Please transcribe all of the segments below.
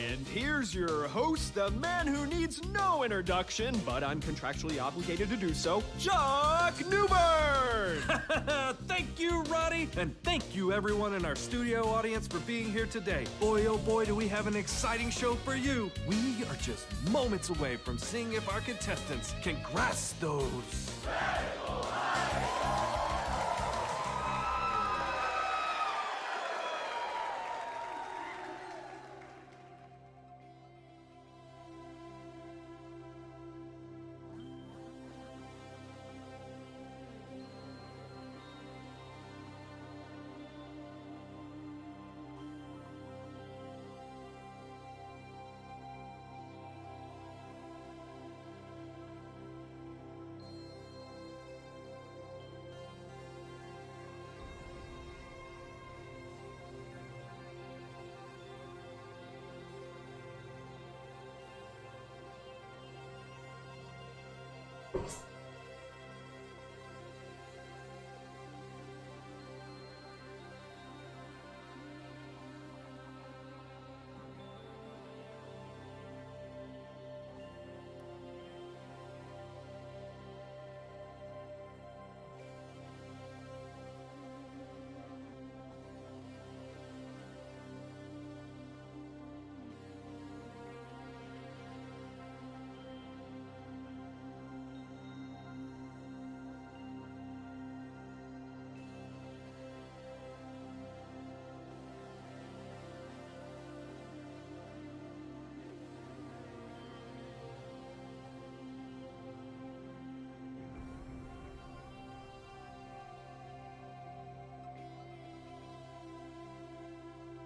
And here's your host, the man who needs no introduction, but I'm contractually obligated to do so, Chuck Newburn! Thank you, Roddy, and thank you everyone in our studio audience for being here today. Boy, oh boy, do we have an exciting show for you. We are just moments away from seeing if our contestants can grasp those.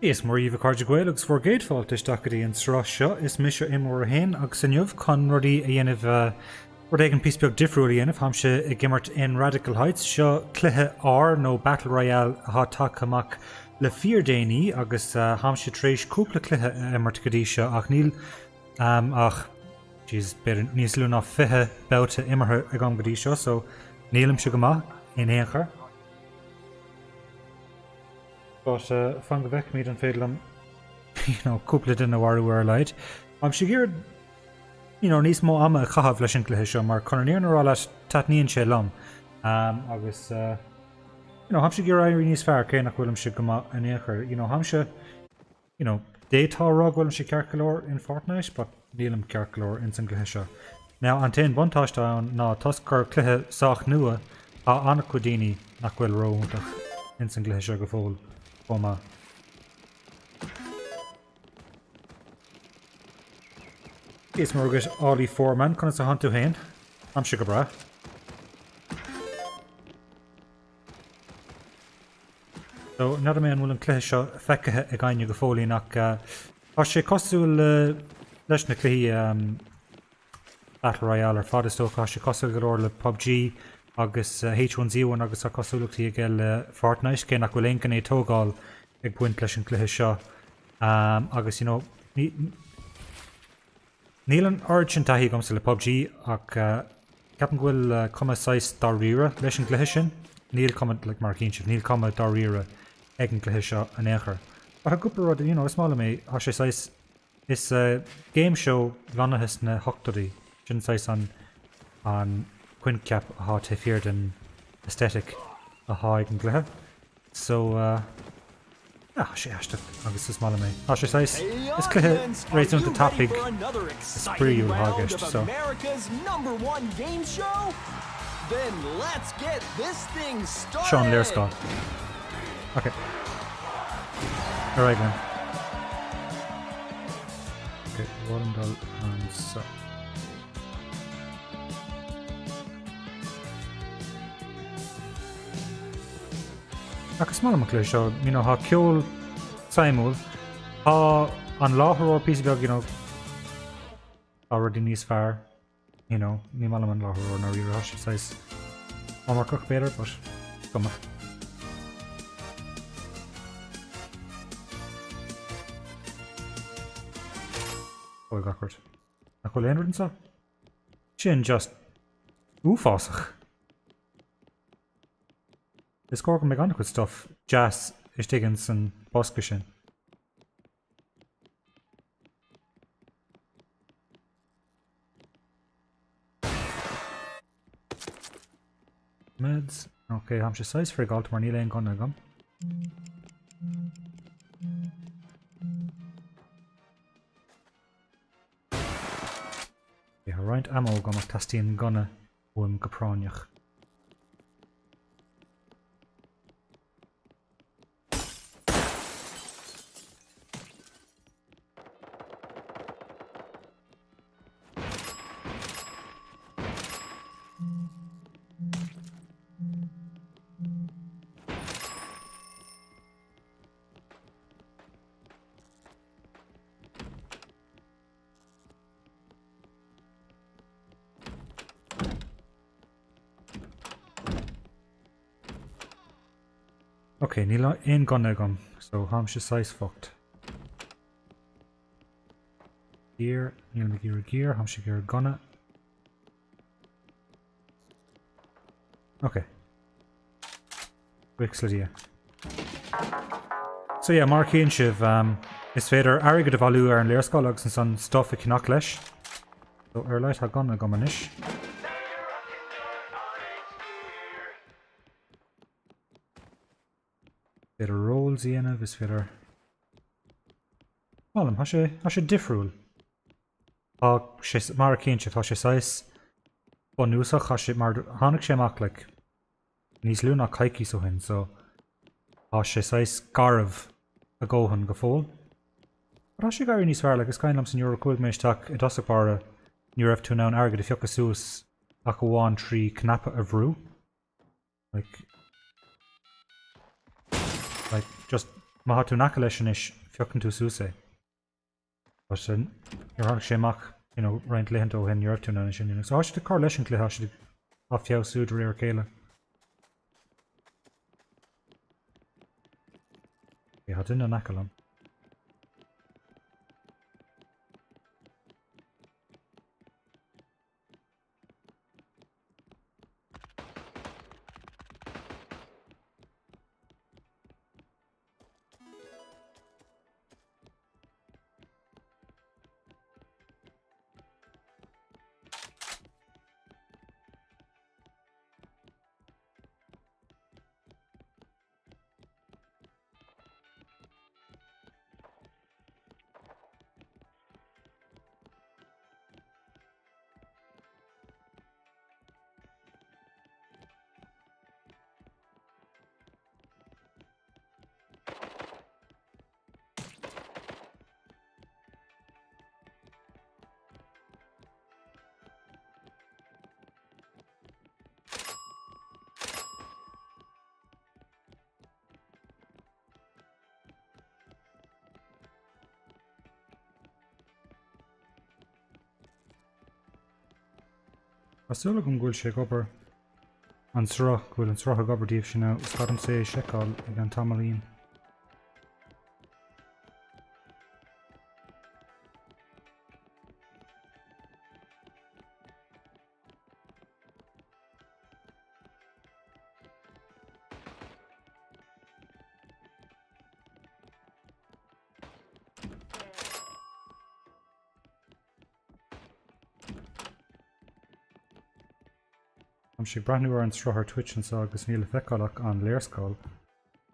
Is mar íomh cardide gcuileagus for géadfáilt is dacaí an srá seo is mise imór a hain agus inniuh chun rudaí a dhéanamh rud ag an písbeag difriúil a dhéanamh hamse i ggimmart in Radical Heights seo cluthe R nó Battle Royale atá take amach le 4 déanaí agus hamse trééis cúpla cluthe immart go dtí seo ach níl ach jeez beir níos lú ná 20 bouta imarthe ag an go dtí seo so nílam se go maith in éonchar. But fan go bheith míad an féadlam cúpla den bhharú ar leid. Am si gur níos mó ama a chahabh leis an cluthe seo mar chunaíar nará leis taithníonn sé lam agus ham si gur éirí níos fearr cé nach bhfuilm si go in éair. Ham se détárá bhfuilm si cearcolóir in Fortnite, but nílam cearcolóir in san cluthe seo. Now an taon buntáiste an ná toscar cluthe sách nua a anna go daoine nach bhfuil róúntaach in san cluthe seo go fóil. Is mar agus Ollie Foreman chun a hanú hain am si go bra. So na mé an bhfuil an cluthe seo feicethe ag gaiine go fólí nach tá sé cosúil leis na cluí Battle Royale ar fadastóch tá sé cosúil go leir le PUBG agus H1Z1 agus a cosúlachtí ag le Fortnite cé nach bhfuil éoncan é tógáil ag buint leis an cluthe seo agus níl an urgent taí gomsa le PUBG ach ceapan bhfuil cuma 6 dá riire leis an cluthe sin níl cuma le mar cínse níl cuma dá riire ag an cluthe seo an éair. But a gúpla rud is mála mé a sé 6 is game show bhanachas na hochtarí sin 6 an Quinn cap atá taifear den aesthetic atá ag an cluthe. So sé eiste agus is mála mé. Tá sé 6 is cluthe réitún de tapig is príúil hágaist so. America's #1 game show? Then let's get this thing started. Sean Learscott. Okay. Alright then. Okay, Warrendal and so. Agus mála mo cluthe seo, há ceol saimúil tá an láthair píbeag already níos fearr, ní mála an láthair na ríre sé 6 mar coch béidir, but goma. Ó gachart. Nach chuil éonrinn sa? Sin just úfásach. Is cór go méid annach stuff jazz is taken san bosca sin. Meds. Ok, ham sé sais fri galt mar níl éon gun agam. Okay, roiint ammo agam ach tastíon gunna bhuaim go práineach. Okay, níl éon gun agam, so ham sé sais fucked. Gear, níl na gear, ham sé gear gunna. Okay. Quick slidía. So yeah, mar cíonn sibh is féidir airgad a bhú ar an léirscáil agus an son stuff a cinach leis. So ar leit ha gun agam anis. Féidir rolls íanamh is féidir... Málam, ha sé difriúil. Tá sé mar cíonn sibh, tá sé sais bonúsach, ha sé mar tháinig sé amach like níos lú ná caiicí so hin, so tá sé sais garbh a ggóhan go fóil. But tá sé gairí níos fearr, like is caiinlam san nuair chuig méisteach I dosach bara ní raibh tú nán airgad I fiochas sús ach go bháin trí knappa a bhrú. Like just má tú naca leis is fiochan tú sús é. But ar tháinig sé amach, you know, roiint leitheant ó hin nuair tú nán sin. So tá sé de cá leis an clé, tá sé á fiabh súd réir céile. Ja, dunne nakkelam. Asúla gom gúil sé gobar an srach, gúil an srach a gobardíobh sin ná is cadm sé seicáil ag an tamalín. Am sé brathnú ar an srothair Twitch an sa agus níl feicáach an léirscáil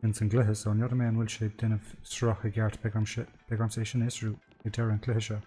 in san gluthe, so an nead mé an bhfuil sé duineh srach a gceart beagam sé sin isrú I deir an cluthe seo.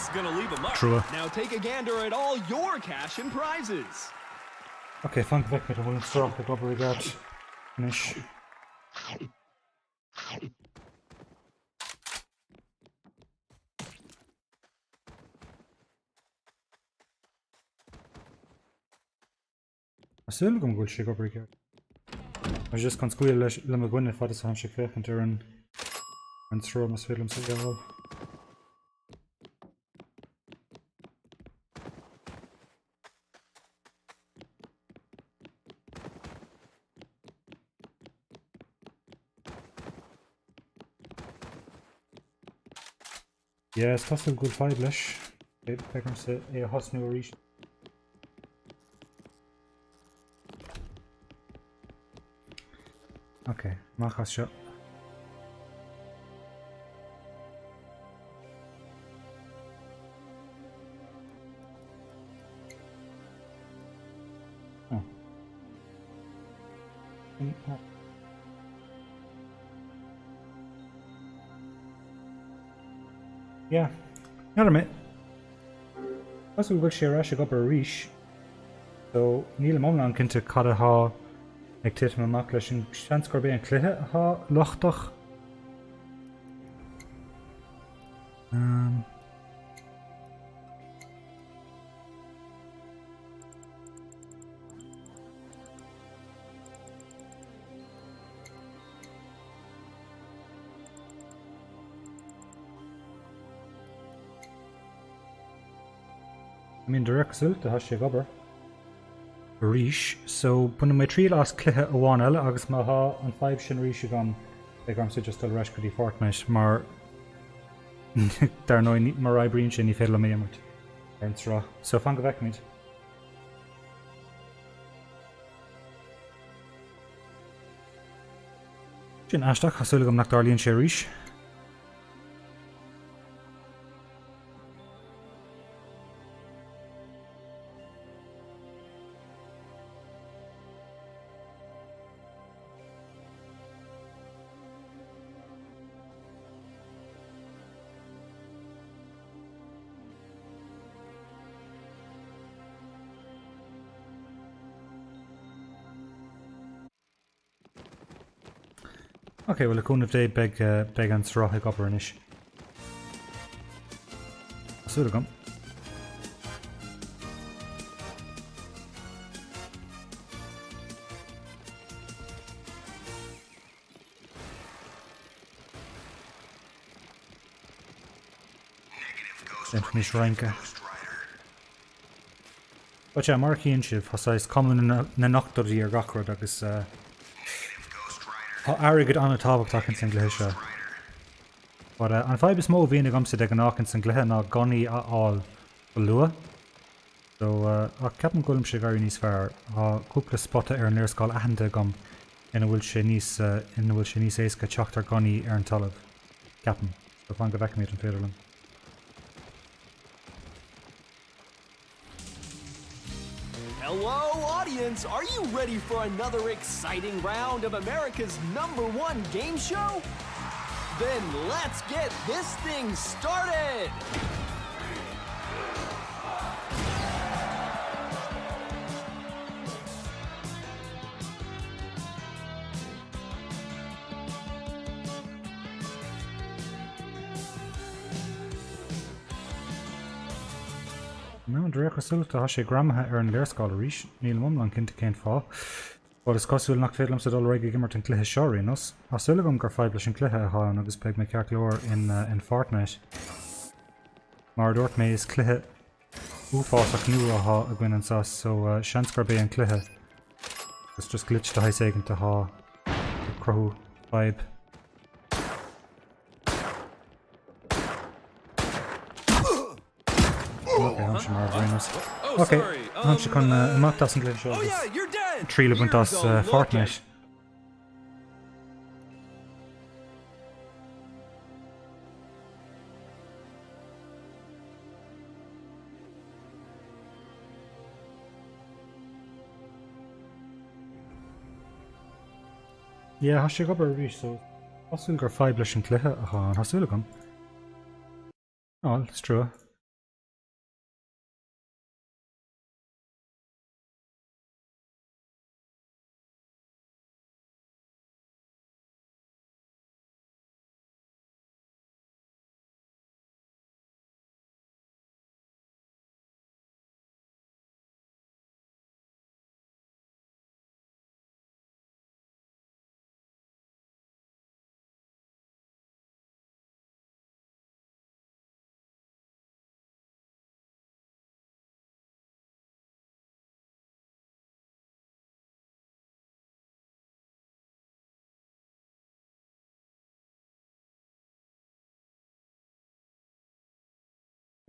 is gonna leave a mark. True. Now take a gander at all your cash and prizes. Okay, fan go weg mit bhfuil straach go bar gart. Finish. Asúil gom gúil sé go bar gart. Mas just kan scuil le a gwine fad is han se féchan ar an tro mas film sa gal. Ja, es kostet gut feidlich. Beckern se has nu reach. Okay, mach as shot. Oh. Yeah, not mé. As bhfuil sé ra go bar ríis, so níl momlan cinnte cad ath ag tiit amach leis an seansgur bé an cluthe ath lochtach. I mean, direct result has sé gobar ríis, so buna mé trí as cluthe amháin eile agus má ha an 5 sin ríise gan ag am sa just al reis go dtí Fortnite mar dar nó mar raibríonn sin ní féile mé ammart ar an srá, so fan go bheic míid. Sin aisteach chasúla gom nach darlíonn sé ríis. Okay, well, a cúnmh dé beg an srá ag obair inis. Asúla gom. Níos ranka. But mar cíonn sibh thosáis cumann na nachtarí ar gachrad agus Tá airgad anna tábhachtach an san gluthe seo. But an fáib is mó bhíonna gomsa ag an áchan san gluthe ná ganí aáil go lua. So ceapan gúilm sé garí níos fearr á cúpla spotta ar an léirscáil aitheanta gom ina bhfuil sé níos éasca teachtar ganí ar an talamh. Ceapan. So fan go bheiceimiid an féidirlam. Hello, audience! Are you ready for another exciting round of America's #1 game show? Then let's get this thing started! No, dréach súlta sé gramathe ar an léirscáil arís, níl momlan cinnte céint fá. Bud is cosúil nach féadlam sa dul réige gimmart an cluthe seoirínos. Asúla gom gur fáib leis an cluthe atáin agus beag mé ceart leor in Fortnite. Mar dúirt mé is cluthe uafásach nua atá a gcuin an sas, so seans gur bé an cluthe. It's just glitch de heis éigen atá crothú vibe. Okay, han sé mar bhaineas. Okay, han sé chun imachtas an glitch Oh agus yeah, you're dead. trí le buntas You're so Fortnite. Yeah, has sé go bar rís, so hasúil gur fáib leis an cluthe a an hasúla gom. Oh, it's true.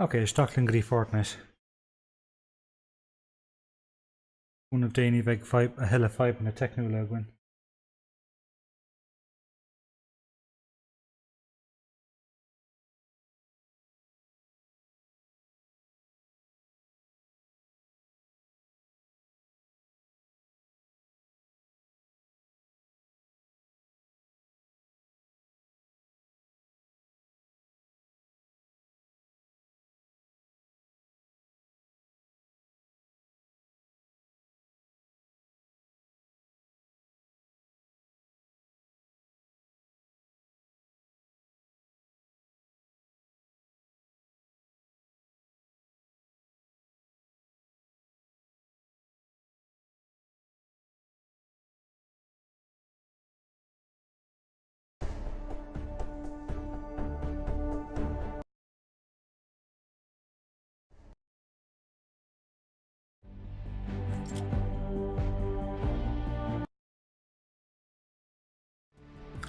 Okay, Stockling Grí Fortnite. One of Danny Veg 5, a hella 5 and a techno win.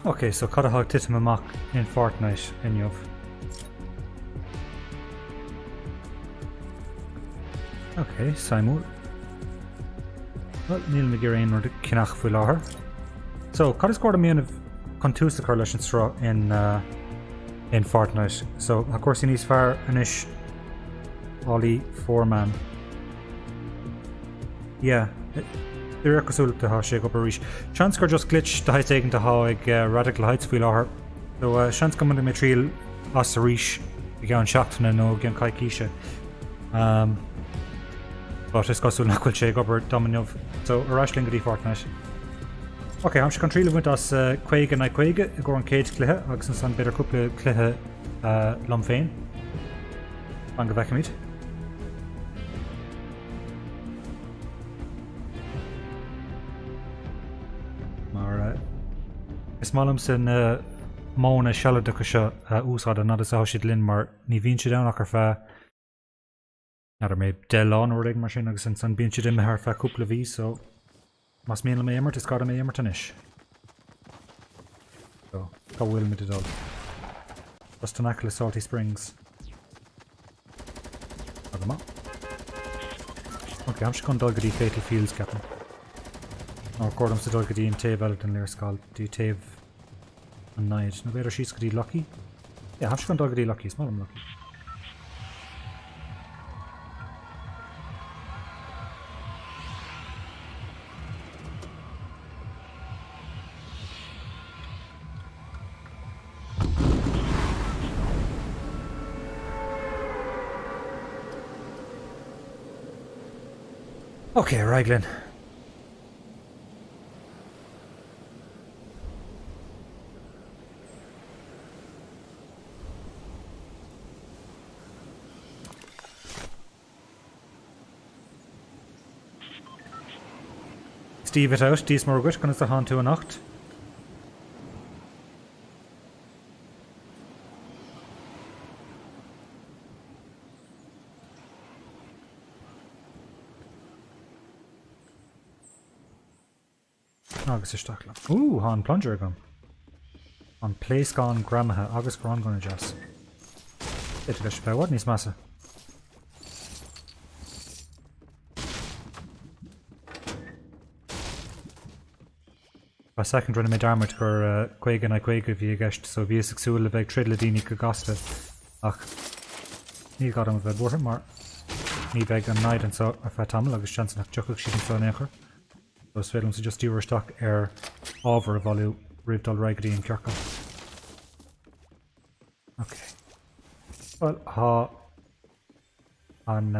Okay, so Cuttahog Titim Amok in Fortnite in Yuv. Okay, Simon. Well, Neil McGarrain or the Kinach Fular. So, Cuttah scored a man of Contusa Coalition Straw in Fortnite. So, of course, he needs far Anish Ollie 4-man. Yeah. Dúir cosúil de há sé go ríis. Seans gur just glitch de haid éigen de há ag Radical Heights fúil láthair. So seans go muna mé tríal as a ríis i gceann seachtainna nó gceann caiicíise. But is cosúil nachhfuil sé go dominiomh. So arráisling go dtí Fortnite. Ok, am se con tríle bhaint as chuige na chuige i ggur an céad cluthe agus an san beidir cúpla cluthe lom féin. An go bheice míid. Is malum sin móna seala do seo úsáid a nada sa siad linn mar ní bhíonn siad annach ar feadh nadidir mé deán ó mar sin agus san bíonn siad imime ar feadh cúpla bhí so mas míonna mé immert is gada mé immert inis. So go bhfuil mé dul. Bus tan aice le Salty Springs. Aga má. Ok, am se chun dul go dtí Fatal Fields ceapan. Or Gordon sa dul go dtí an taobh eile den léir sáil dtí taobh an naid. Na bhéidir síos go dtí Lucky? Yeah, am se chun dul go dtí Lucky, is málam Lucky. Okay, right, Glenn. Steve it out, Dís Morgut, gan is a há tú a nacht. Agus is stachla. Ooh, há an plunger gone. An place gone gramatha, agus gron gonna just. It is pe what nís massa. A second running mid armor gur Quaig and I Quaig if you guessed so bhí succúil le bheith trid le daoine go gasta ach ní gad am bheith búthair mar ní bheith an naid an so a feith tamil agus chance nach tuach siad an so néchar. So is féilim sa just dúir stock ábhar a bhú ribhdal raigedaí an cearcha. Okay. Well, há an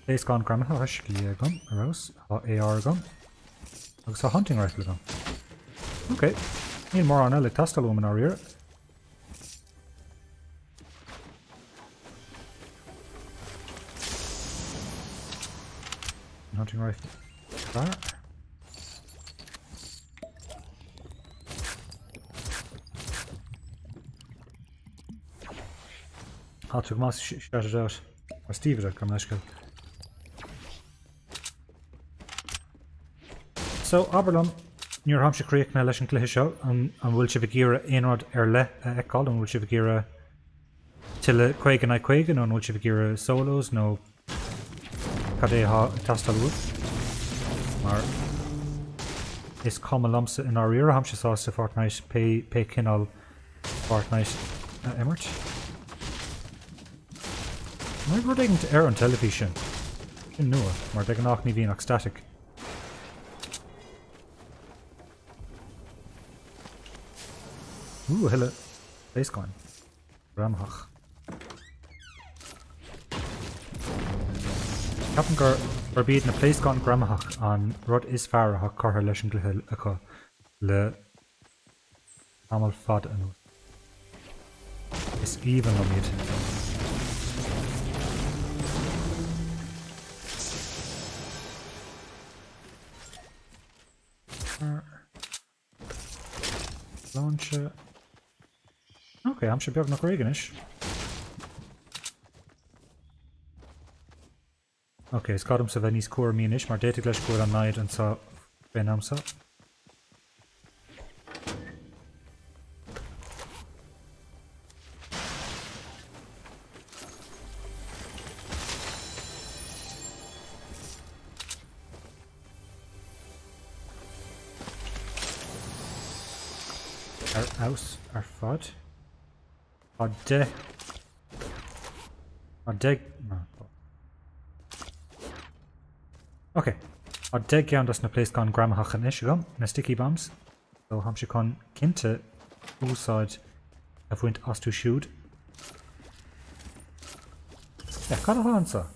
base gone grammar huiscí gun arás há AR gun agus há hunting rifle gun. Okay, níl mór an eile tastalúm an áíir. Hunting rifle. There. Há tú más shouted out. Or Steve it come leiscail. So, Aberlum. Níor ham se críoch na leis an cluiche seo an bhfuil si bh gíire aonrad ar le eáil an bhfuil si bh gíire Tille Quagan I Quagan on which of your solos no Kade ha Tastalwood. Maar is common lumps in our ear Hampshire sauce to Fortnite pay Kinnell Fortnite Emmert. Why were they to air on television? In Noah, maar they can knock me being static. Ooh, hele place gone. Ramhach. Captain Gur forbid na place gone Gramahach on Rod is far ha Carher Leshen Glihil Aka le Amal Fad anu. It's even on it. Launcher. Okay, I'm sure Björk nog Reganish. Okay, it's got him so Venice core meanish, maar data glash core on night and saw Benamsa. Our house, our fod. Our de. Our de. No. Okay. Our de gaan das na place gone Gramahach and Ishigam, na sticky bombs. So Hamshikon Kinte Usad have went us to shoot. Yeah, got a answer.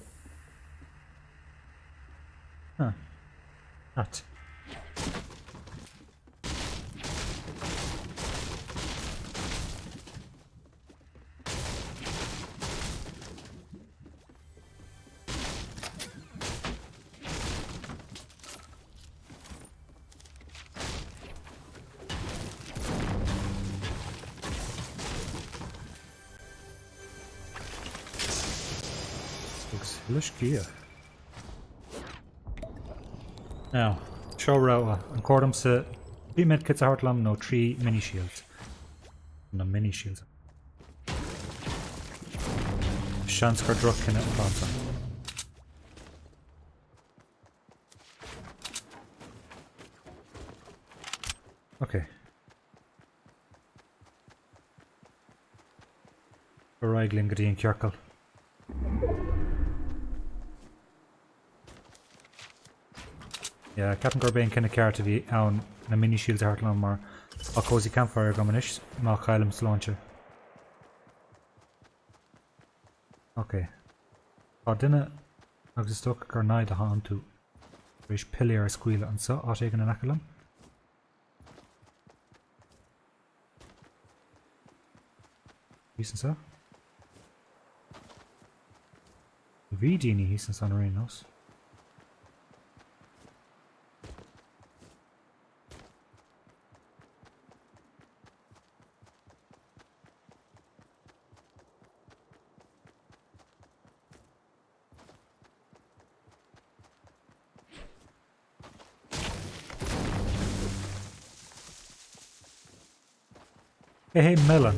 Huh. Not. Gear. Now, show row and cordum se 3 medkits heartlam no 3 mini shields. No mini shields. Shanskar druck in it Panza. Okay. Bereigling Green Kirkel. Yeah, Captain Gorbain kinda care to be on na mini shields heartlam mar a cozy campfire gomanish ma Kylem's launcher. Okay. Dinner agus stuck garnaid a han to rish pillar squeal and so are taken an akalam. Decent sir. Vidini he's in San Renos. Hey melon.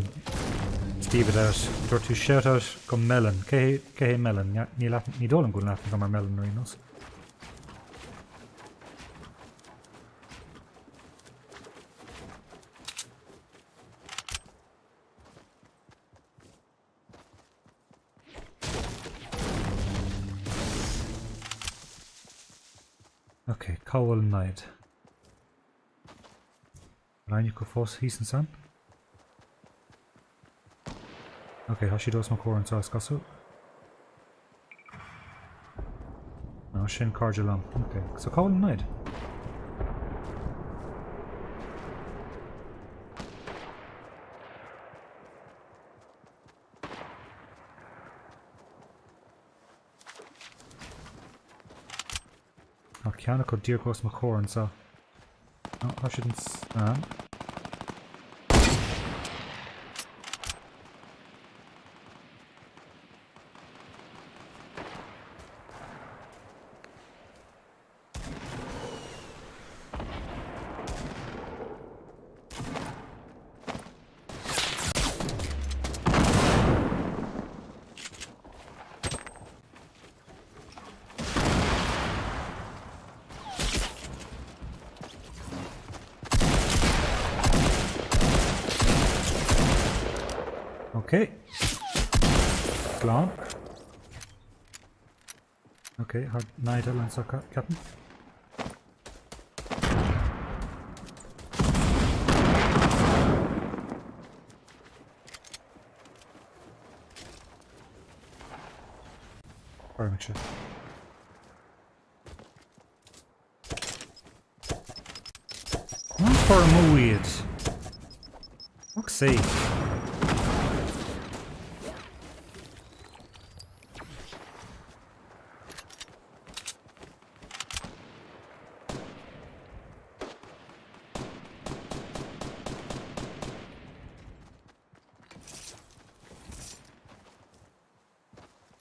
Steve it out. Door to shout out come melon. Hey melon. Ja, ni dolen good enough from our melon Renos. Okay, Cowell Knight. Ryan, you could force he's and son. Okay, Hashido's Makor and Saskasu. No, Shin Karjalam. Okay, so call him Knight. Oh, Kiana could dear close Makor and so. No, I shouldn't stand. Okay. Slán. Okay, har naidal an sa captain. Perfect. Not for a weird. Fuck's sake.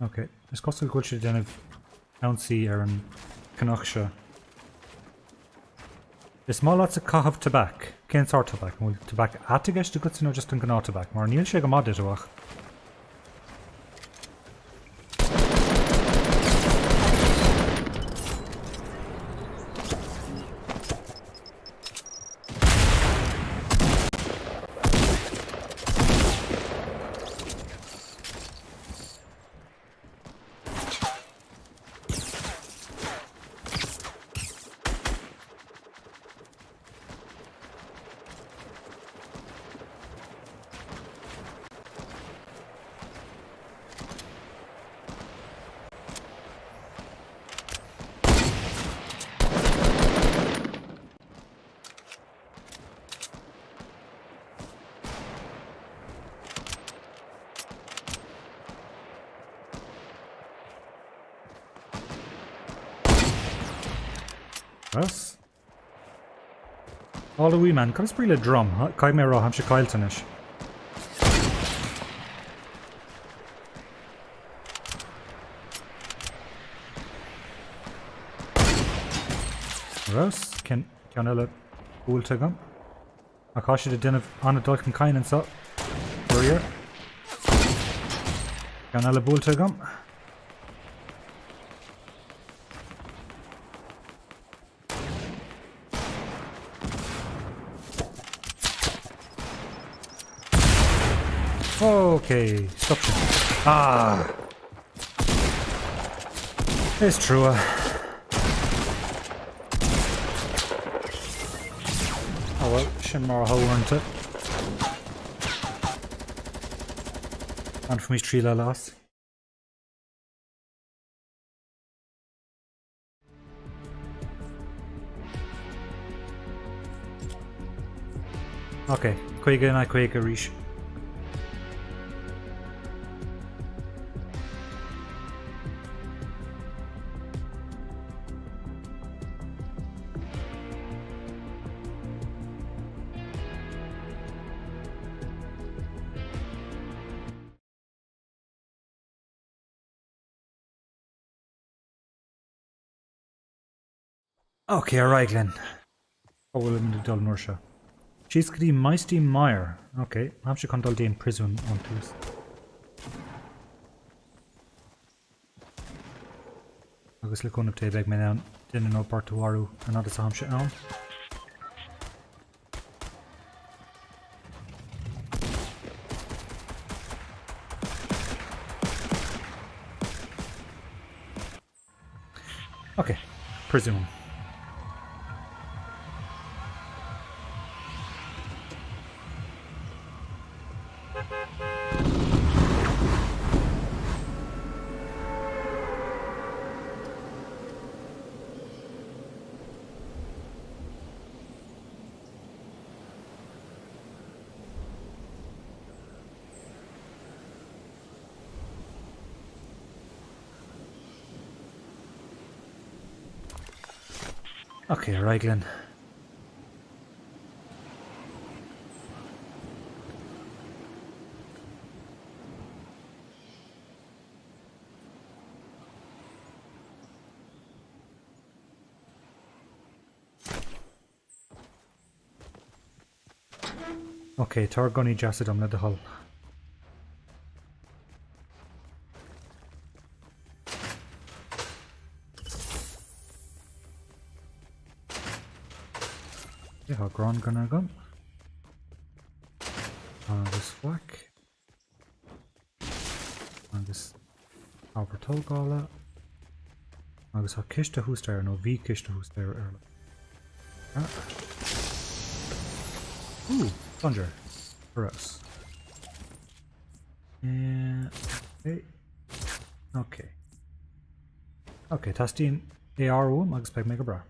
Okay, is costal culture den of bouncy an Canocha. Is má lots of cahabh tabac, cén sort tabac, mul tabac atigesh de guts no just an gná tabac, mar níl sé go mod idirwach. Yes. All the wee man, comes brile drum, cai mé rá ham se cailtanis. Ros, cean eile búilte agam. A cá siad a duineh anna dulcan caiineann sa. Buriar. Cean eile búilte agam. Okay, stop shit. Ah! It's true. Oh well, sin mar a hórnta. And for me trí le lás. Okay, chuige na chuige ríis. Okay, alright, Glenn. Oh, well, I'm in the dull Nursha. She's the Mighty Meyer. Okay, I'm sure control the prison on tools. Agus le conna té beg me down. Didn't know part to Waru. Another Sam shit on. Okay, presume. Okay, right, Glenn. Okay, Targoni Jassadum na the hull. Yeah, Gron Gunner gun. This whack. is ábhar tógála agus tá ciste hústéir nó bhí ciste hústéir ar le. Plunger for us. Okay. Okay, tá stín AR-1 agus beag mé go bra.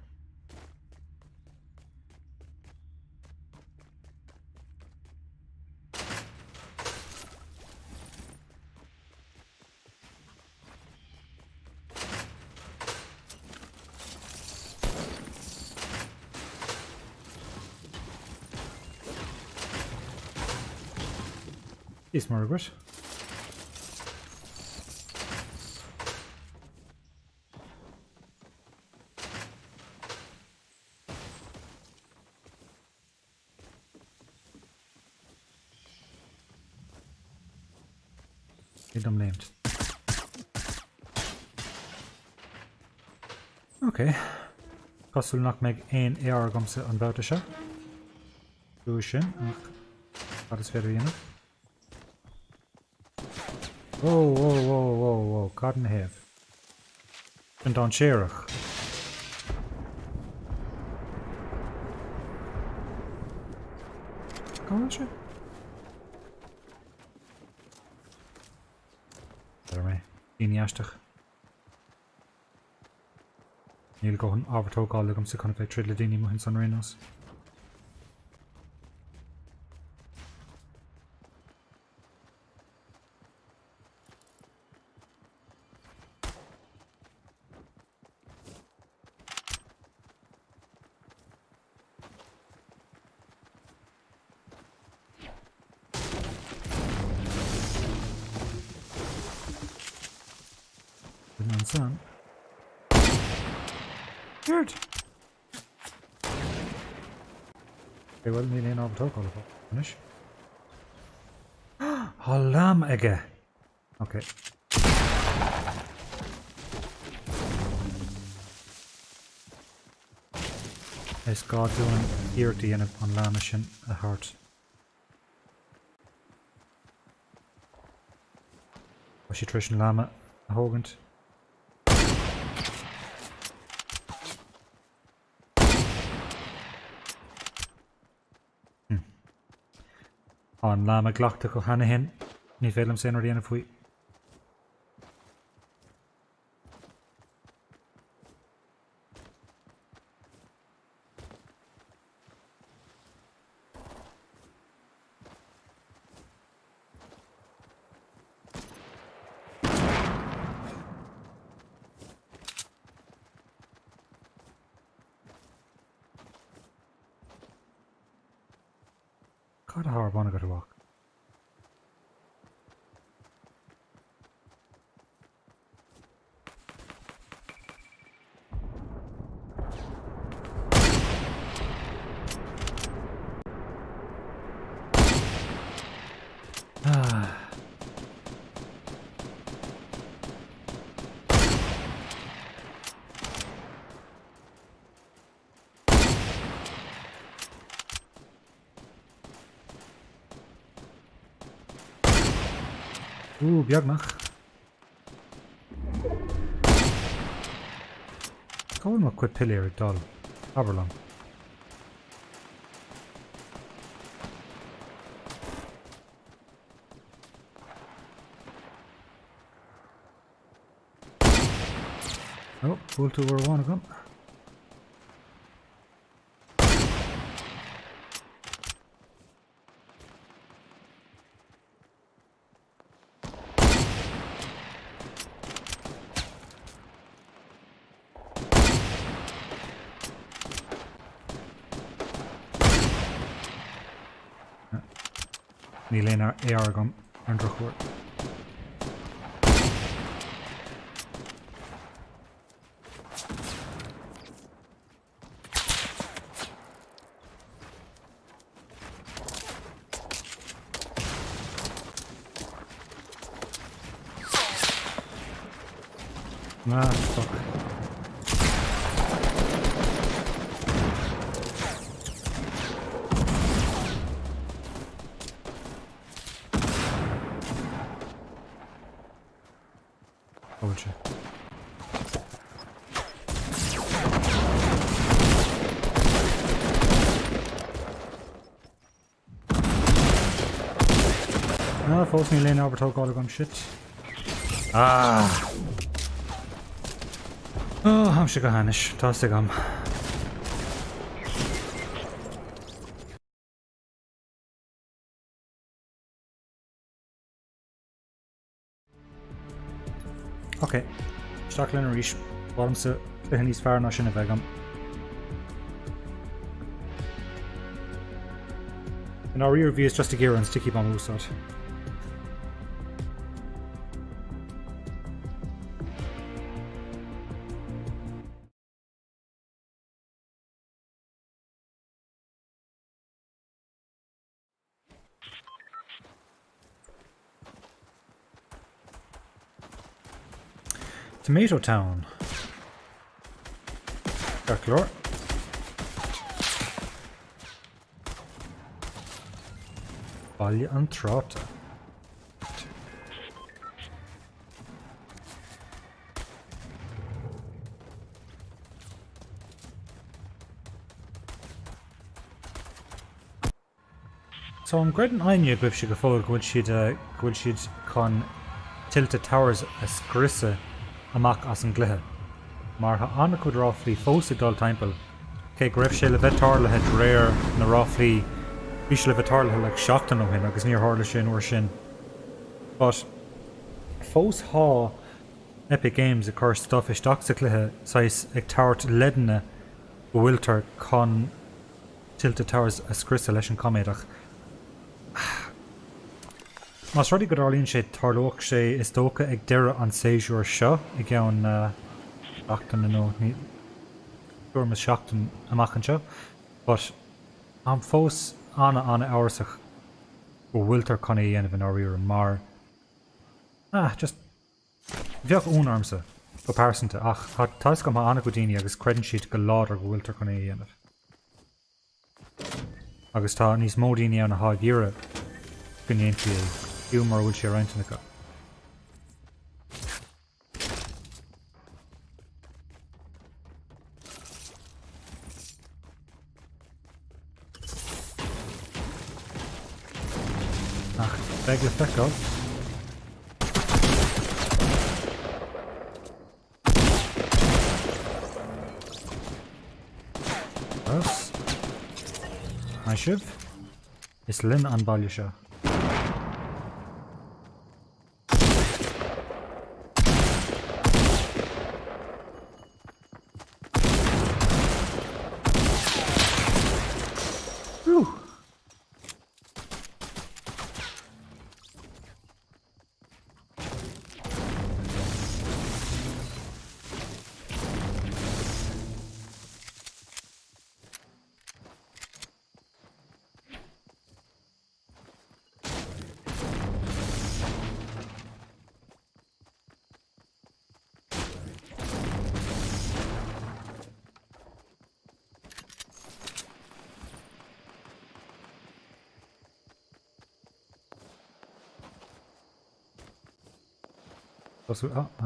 Is Margaret. I'm named. Okay. Cosúil nach méid aon AR gomsa an bheta seo. Dú sin ach cad is féidir dhéanamh. Whoa, cad an taobh. An don séireach. Gáil se? Daoine aisteach. Níl go an ábhartógáil agam sa chuna bheith tríd le daoine mohann san rénos. Son. Good. Okay, well, need an overtalk finish. Halam again. Okay. Is God doing irti in on Lamashin a heart? Was she Trishan Lama a Hogant? An Lama glachta go hana hin, ní félim sé ar dhéanamh faoi. God, how I want to go to walk. Bjarnach. Go on, quit pillar doll. Aberlong. Oh, pull to where one of them. Ní léon AR gom an drochúir. Fuck. bhfuil sé. No, fós ní léon ábhartó gála gom shit. Ham sé go hanis, tá sa gam. Ok, Staach linn arís, bhám sa cluiche níos fearr ná sin a bheith agam. An áiríar bhí is just a gear an sticky bomb úsáid. Tomato Town. Clor. Baile an tráta. So an great an aine goibh si go fóil go bhfuil siad chun Tilted Towers a scrisa amach as an gluthe. Mar ha anna chud ráflaí fósa dul timpeall, cé go raibh sé le bheith tarlathe réir na ráflaí bhí sé le bheith tarlathe le seachtain ó hin agus níor tharla sin uair sin. But fós há Epic Games a chur stuff isteach sa cluiche sais ag tart ledanna go bhfuiltar chun Tilted Towers a scrisa leis an coméadach. Mas rudí go dárlíonn sé tarlóach sé is tócha ag deire an séisiúr seo i gceann seachtain nó tuairmas seachtain amach anseo, but an fós anna áirsach go bhfuiltar chuna dhéanamh an áiríar mar just bheoh únarmsa go pásanta ach tá go anna go daoine agus creann siad go láidir go bhfuiltar chuna dhéanamh. Agus tá níos mó daoine anna háidíire go ndéontaí é. Fiú mar bhfuil sé roinntena go. Ach, beag le feicáil. Ros. Mai sibh. Is linn an baile seo.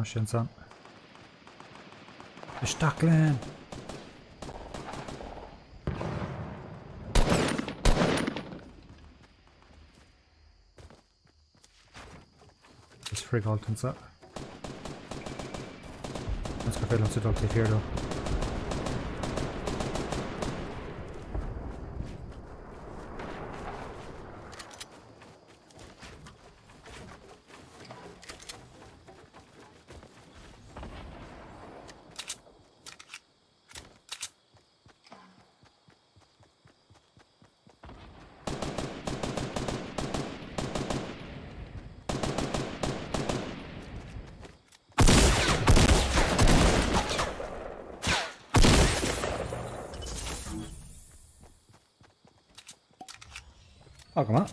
Sin san. Isteach lein. Is frigáil an sa. Let's go féile an sa here though. Oh, come on.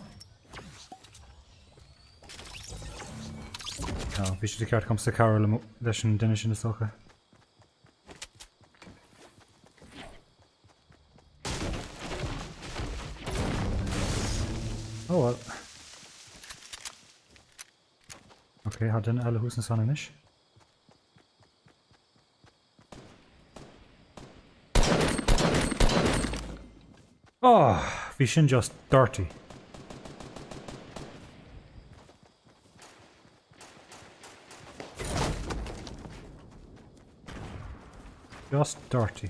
No, bhí sé ceart comes sa cara leis an duine sin is socha. Oh well. Okay, há duine eile hús an san inis. Oh, bhí sin just dirty. Just dirty.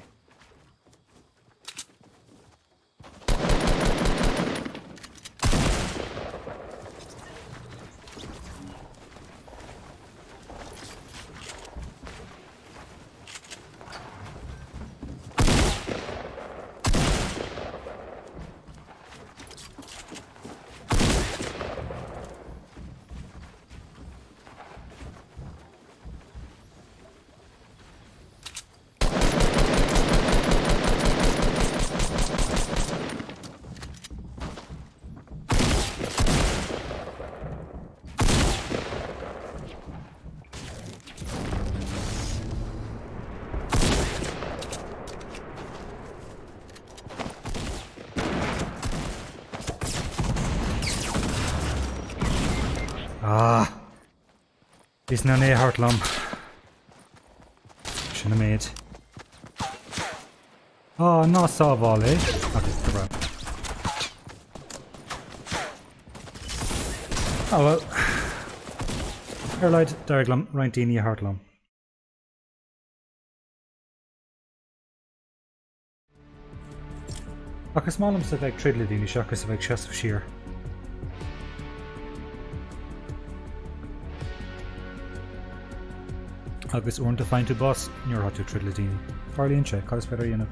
Is na né hartlam. Sinna méid. Ná sábháil é. Agus tá bra. Well. Leid darglam rointíní hartlam. Agus málam sa bheith trídla daoine seachas sa bheith seasamh siar. Agus uair to find to boss, níor hatú trídla daoine. Farlíonn sé, cad is féidir dhéanamh.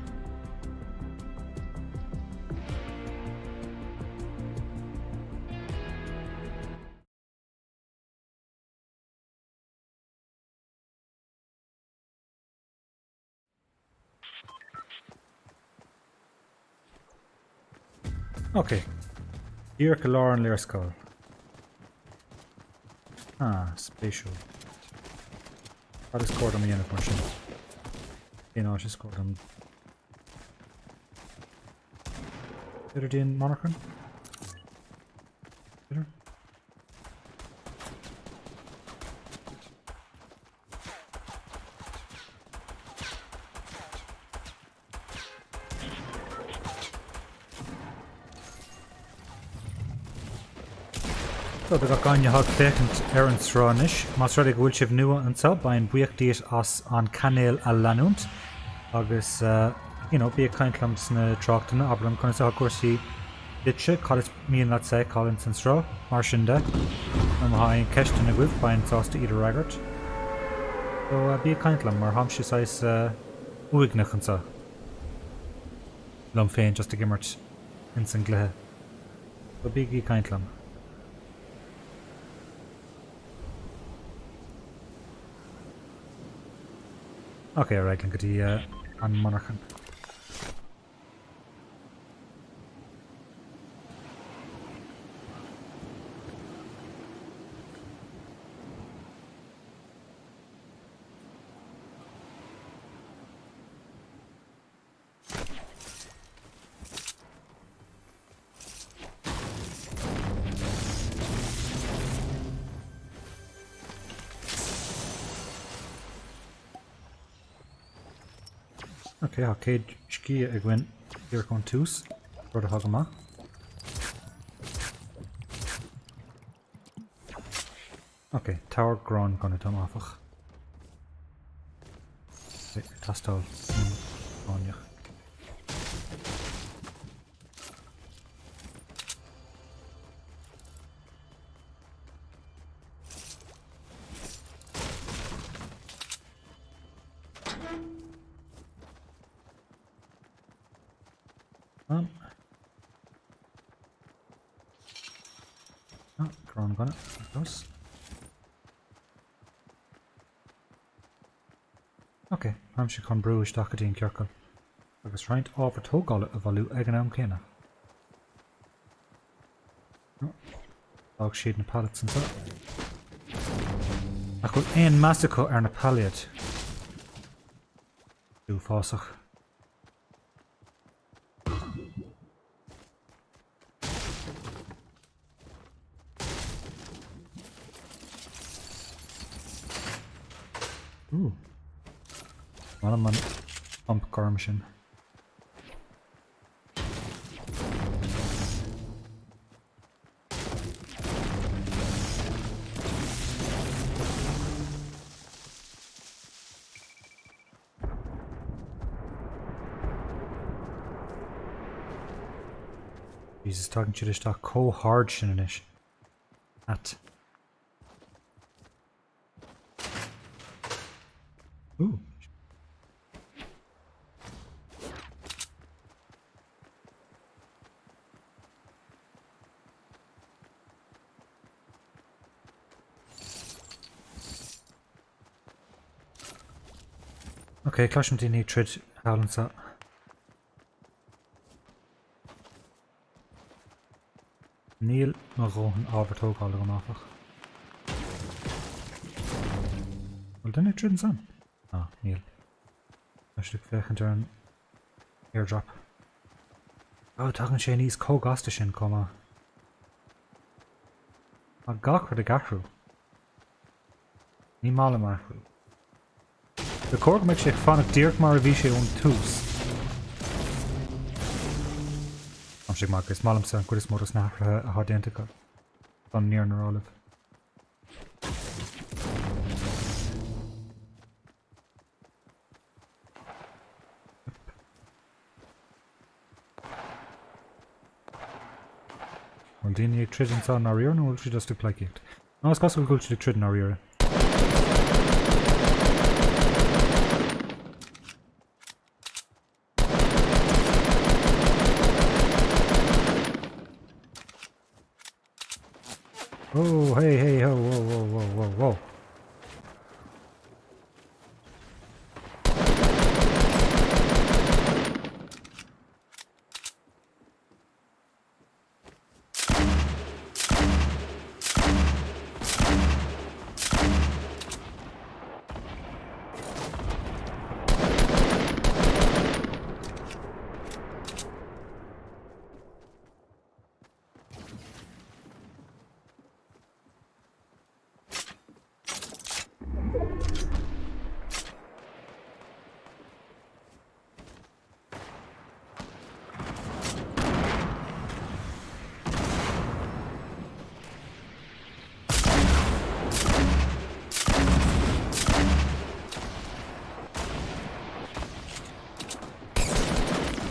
Okay. Here Kalar and Lair Skull. Spatial. I'll just score them again if I'm sure. You know, I just scored them. Did it in Monarchan? Did it? So the Gakanya hog vacant Aaron Stronish, Masradi Gulchiv Nua and Sub by Buiakdiet as on Canel Alanunt. August, be a kind clumps in a Trocton, Abram Consa Corsi, Ditche, College me and let's say Collins and Straw, Marshinda, and high Kesht in a whip by and sauce to eat a raggart. So be a kind clump or Hampshire size Uignachansa. Lumfane just to gimmert in Singlehe. So big kind clump. Okay, right, look at the on Monarchan. Okay, Arcade Shkia again. Here come twos. For the Hagama. Okay, Tower Ground gonna come off. Tastal. On you. Crown gun it. Okay, I'm she con brewish Dakadine Kirkle. I was trying to offer Togol a value Eganam Kena. Dog shade and pallets and so. I could ain massacre and a palliate. Do Fossach. Ooh. What a man pump car machine. Jesus, talking to this talk co-hard shinish. At. Ooh. Okay, Clash die ní trid halen sa. Níl na rohan ábhartógáil go máfach. Well, didn't trid san? Ah, Níl. Actually, fechan an airdrop. Oh, tagan sé níos cógasta sin comma. A gachar de gahrú. Ní mála marhrú. De corg meid sé fannach dírt mar a bhí sé ón tús. Am sé mar gus málam sa an cuidas móras nachrathe a hádéntacha. Don níor na rólah. Well, dín trid an sa na rior nó bhfuil si just tú plaiciíocht. No, is cos go si trid na rior. Oh, hey, hey, ho, whoa, whoa, whoa, whoa, whoa.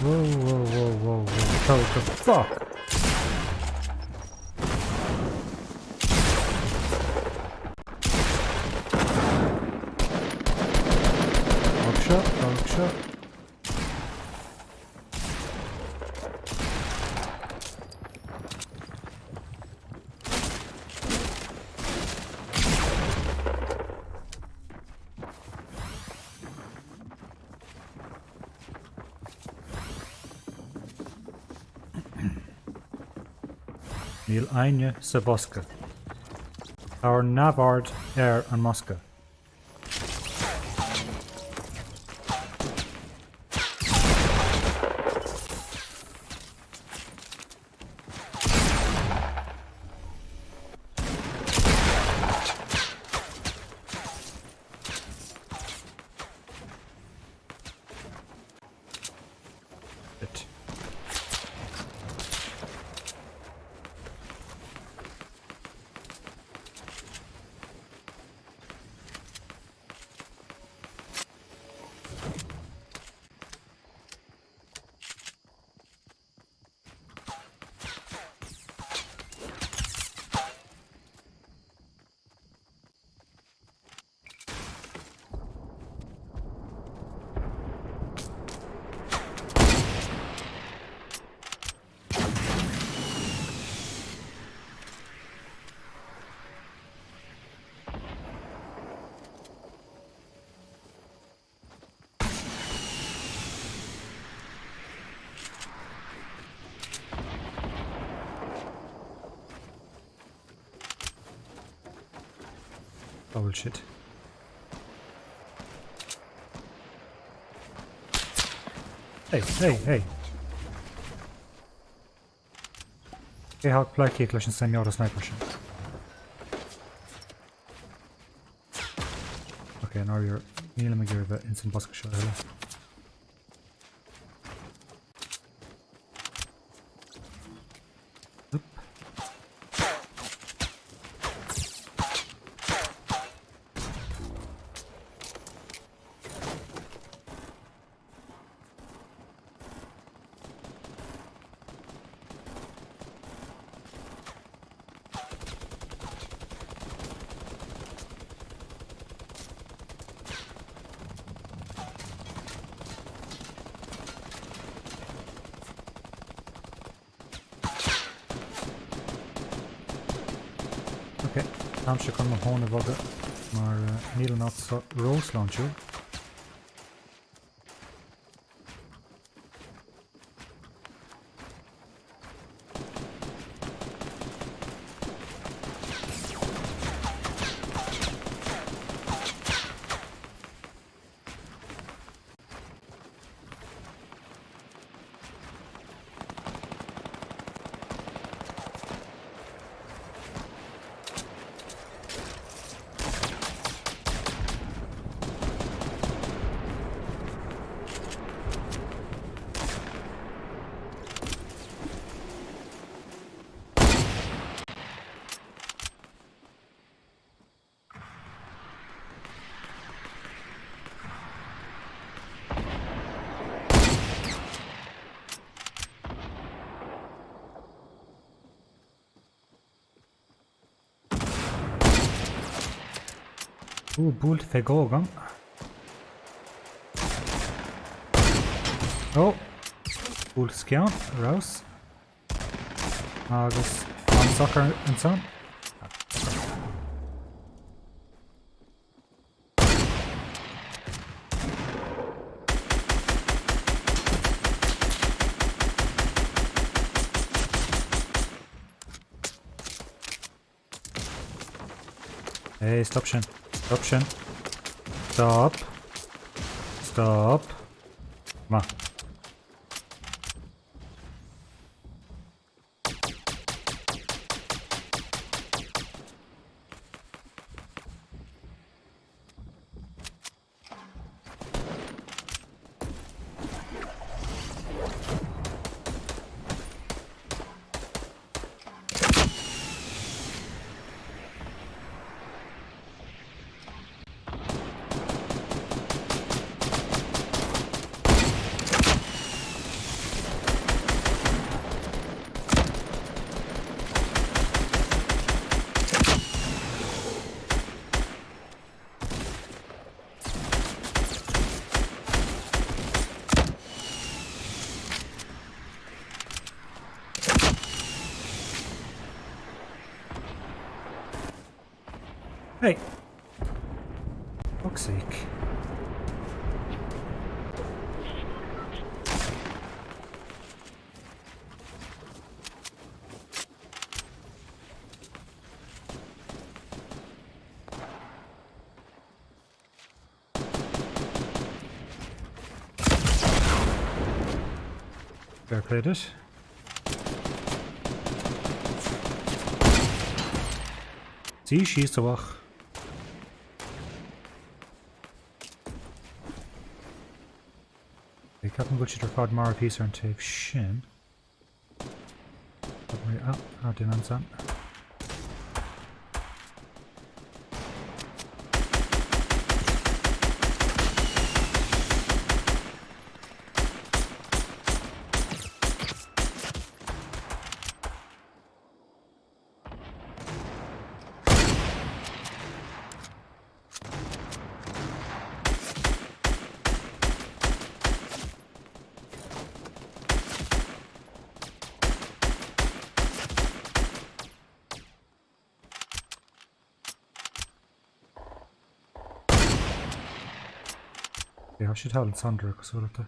Whoa, whoa, whoa, whoa, whoa. What the fuck? Dog shot. Níl aine sa bosca. Our navard an mosca. It. Bullshit. Hey. Hey, how plakie leis an senior sniper sin. Okay, now you're níl me gur bheith instant bosca seo heile. Oké, Amstje kan nog gewoon worden, maar Niel had zo Rose Launcher. Búl fé gógan. Ó, búl sceann, Rose. Agus an soccer an son. Hey, stop Shin. Stop Shin. Stop. Stop. Come on. Hey! Fuck's sake. Fair played it. See, she's the wach. Captain Butcher fád mar píar an taobh sin. Duine an san. Yeah, I should have Sandra because we'll have to.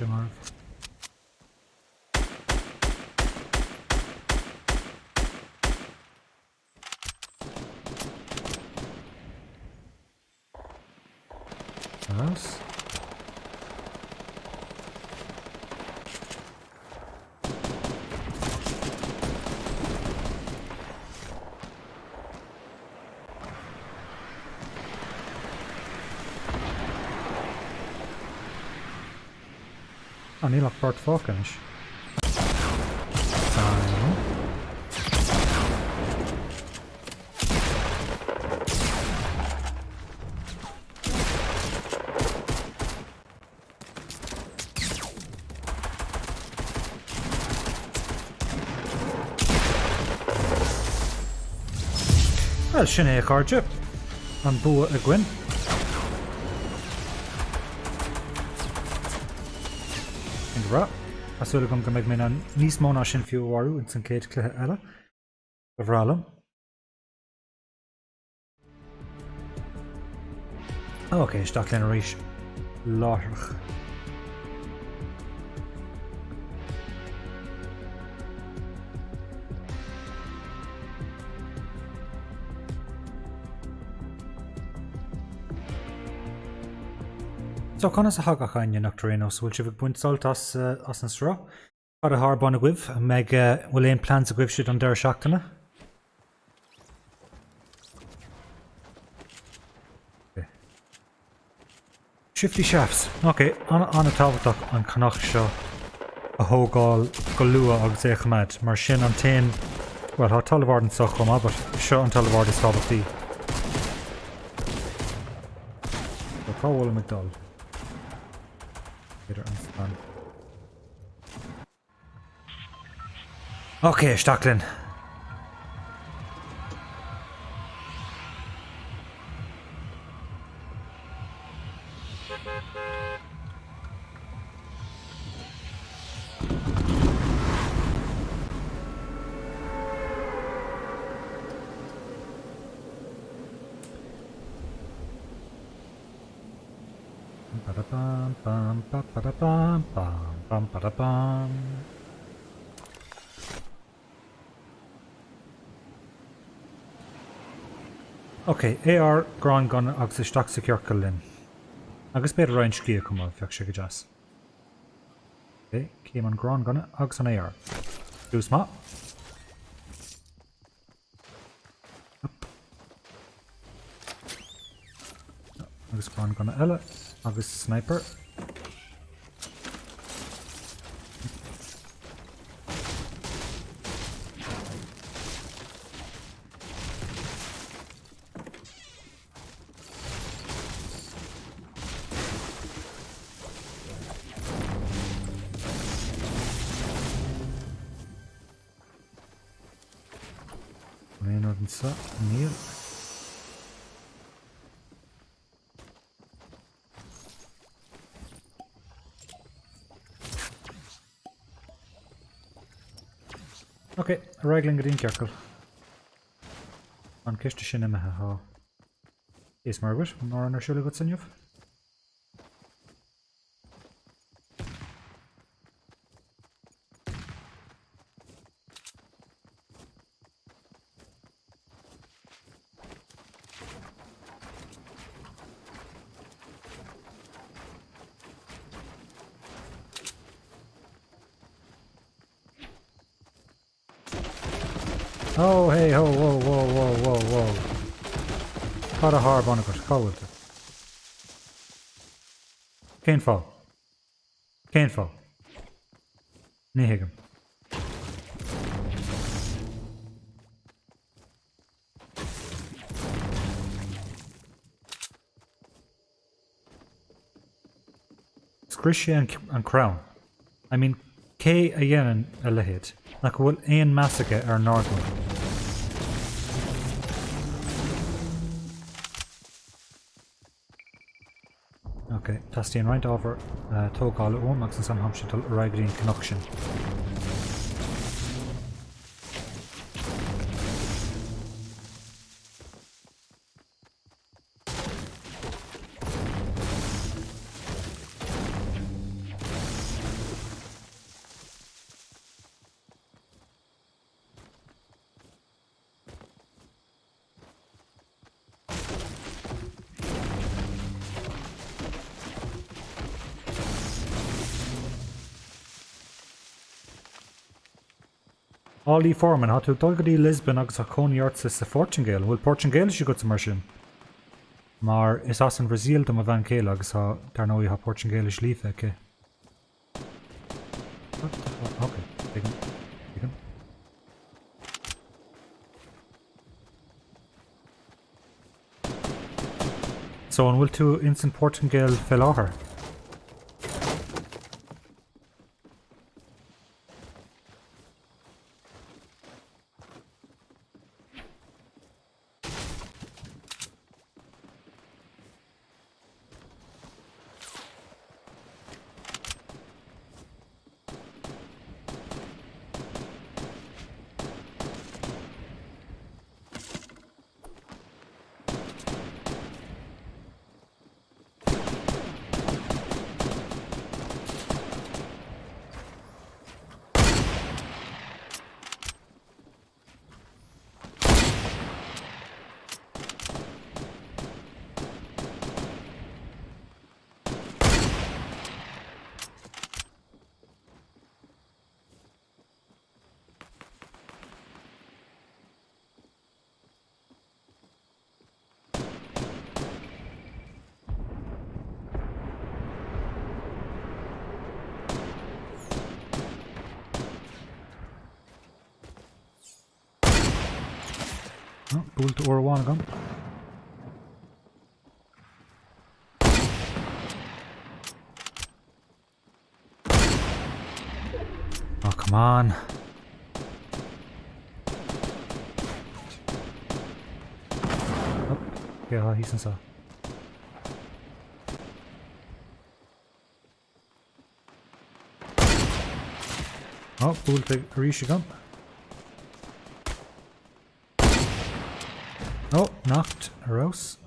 Marv. Else? Oh, níl ach bart fócanis. Well, sin é cardide an bua a gin. In ra, asúla gom go méid mé an níos móna sin fiúhharú in san céad cluthe eile go bhrálam. Ok, isteach lena rís láthach. So conna sa hagach aine nach Torino, so bhfuil si bh buint solt as an srá. Ar a harbon a gwibh, meg bhfuil éon plans a gwibh siad an deir seachtainna. Shifty shafts. Okay, an a tábhachtach an canach seo a thógáil go lua agus é chamad, mar sin an tain, well, tá talabhard an soch chumá, but seo an talabhard is tábhachtaí. So tá bhfuil McDonald. Okay, Stacklin. Okay, AR Gran Gun agus isteach sa cearcail linn. Agus beidir roinn scia cumá feach sé go jazz. Okay, céim an Gran Gun agus an AR. Dús má. Agus Gran Gun eile, agus Sniper. Maynard and Sa, Neil. Okay, regling green circle. An kiste sin imethe ha. Is mar bit, mar an arsúla go sanniuh. Oh, hey, ho, whoa, whoa, whoa, whoa, whoa. Caught a harb on it, call with it. Can't fall. Can't fall. Nihigam. Scrishy and Crown. I mean, K a yen a lehid. Like will ein massacre ar Nordland. Okay, Tastian right over Togala Max and San Hampshire Raggreen connection. Ollie Foreman had to dulgadí Lisbon agus a Coneyarts sa Portingale. Well, Portingale is go to mar sin. Mar is as an Brazil dom a van céile agus a dar nói ha Portingale is lífe, okay. Okay, begin. So an will to instant Portingale fell áthar. búlta uair agam. Oh, come on. Oh, yeah, he's inside. Oh, búlta arís agam. Oh, knocked arose.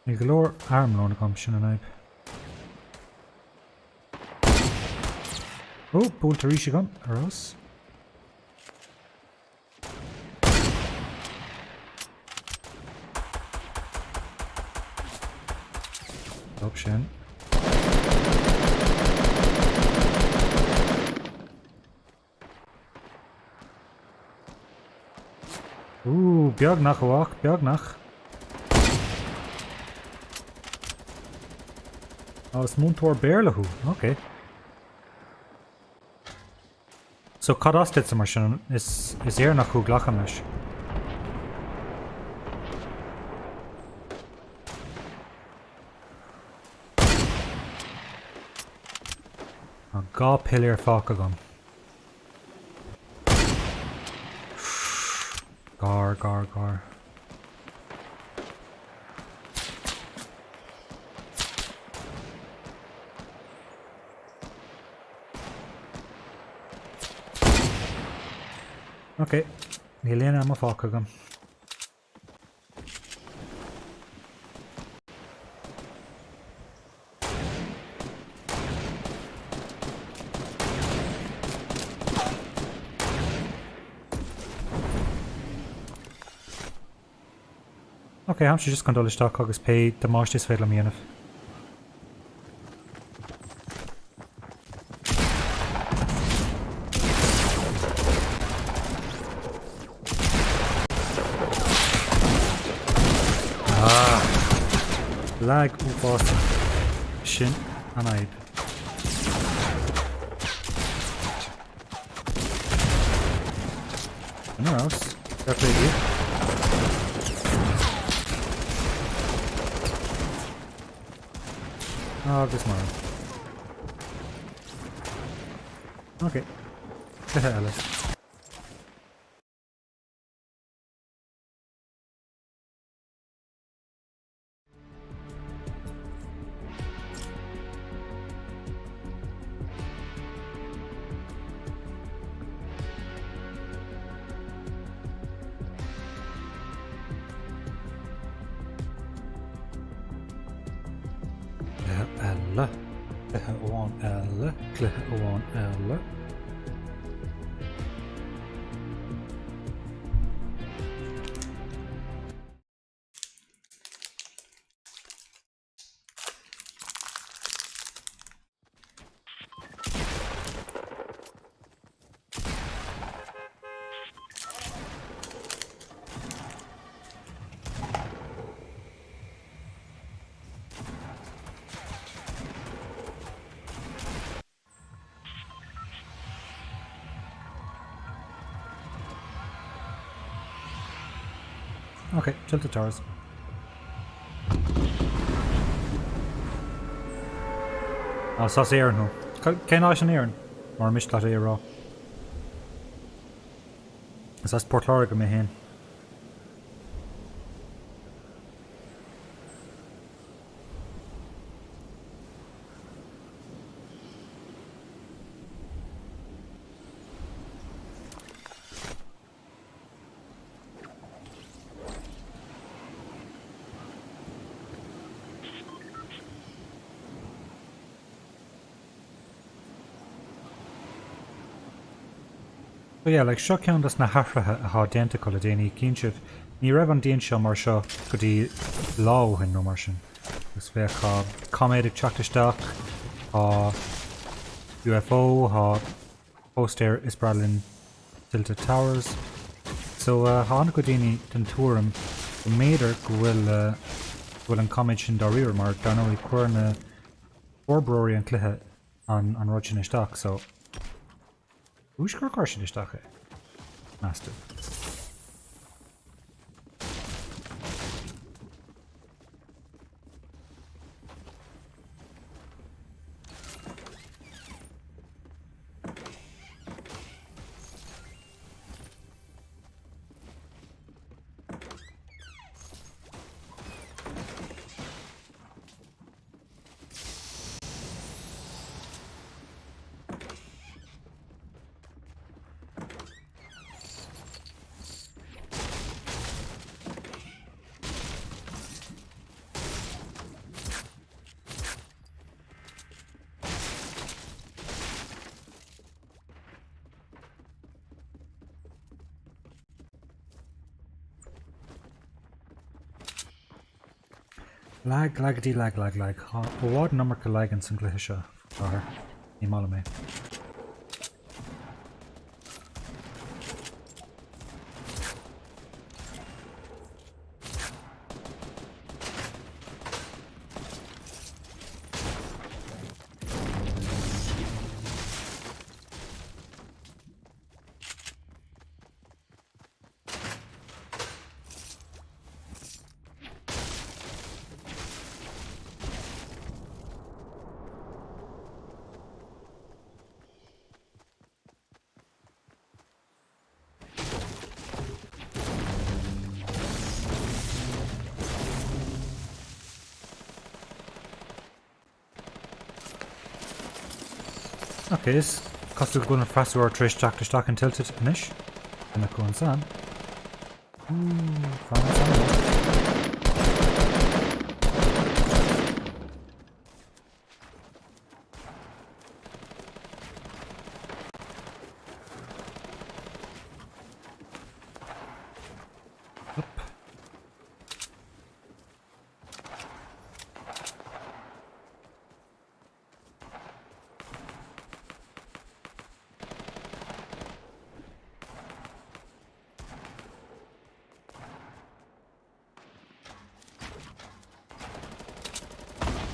You galore arm loan competition and I've. Oh, búlta arís agam arose. Option. Ooh, beag nach walk, beag nach. Oh, it's Muntor Bearlahu. Okay. So Cadastit Summershin is here nach Glachamish. A ga pillar Fakagum. Gar. Okay, Helena am a Fakagum. Okay, I'm just going to stock agus pay the marsh this fail me enough. Lag fast shin and I anywhere else. That's it. Oh, this man. Okay. The hell is. Elle. One L. Click one L. Okay, tilt the towers. Oh, sas Aaron ho. Can I an Aaron? Or mish that air raw. Is that Port Lorica me hen? So yeah, like seo ceann na hafrathe a há déanta go le déanaí cínsibh ní raibh an daon seo mar seo go dtí láhain nó mar sin. Gus bheith coméidir teachtasteach á UFO há post-air is Berlin Tilted Towers. So hána go daoine den túram go méidir go bhfuil an coméid sin doíir mar danóí cuair na forbróirí an cluthe an rud sin isteach, so ús gur cáir sin isteach é. Master. Lag, laggedy, lag. Bhád number go legan san gluthe seo fáthair. Ní mála mé. Okay, is cosú go na freisú ar tríéis teachtasteach an tilted inis ina chuan san. Fáin san.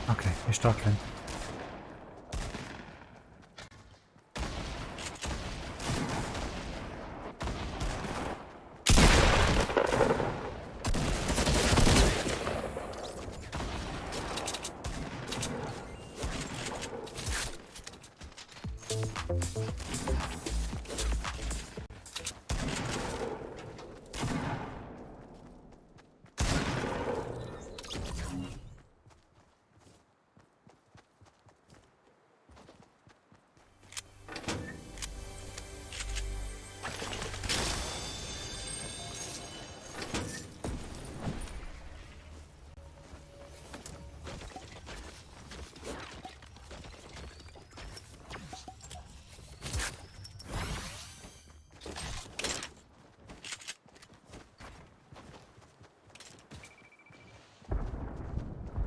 Okay, is Duckling.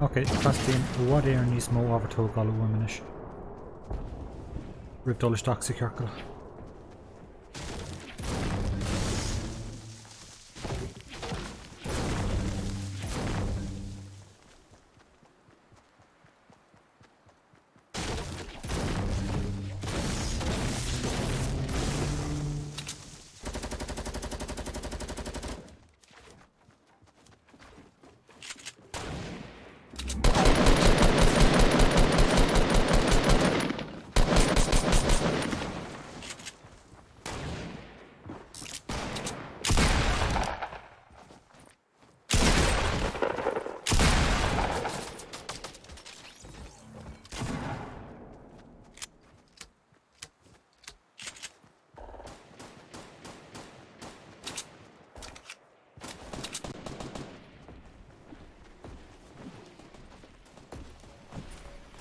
Okay, Castin, what air needs more overtold gal womanish? Rip dollar stock secure.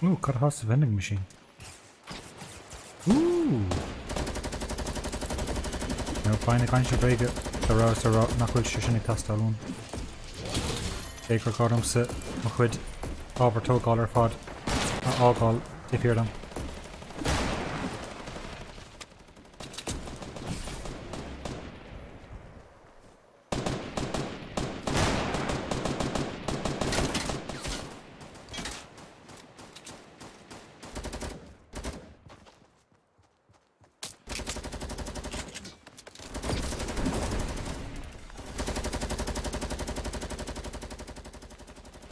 Ooh, got a house vending machine. Ooh. fáinna caiin sin bréige ará nachfuil se sinna tastalún. Égur gám sa a chuid ábhartógáil ar fad a ágáil difíir am.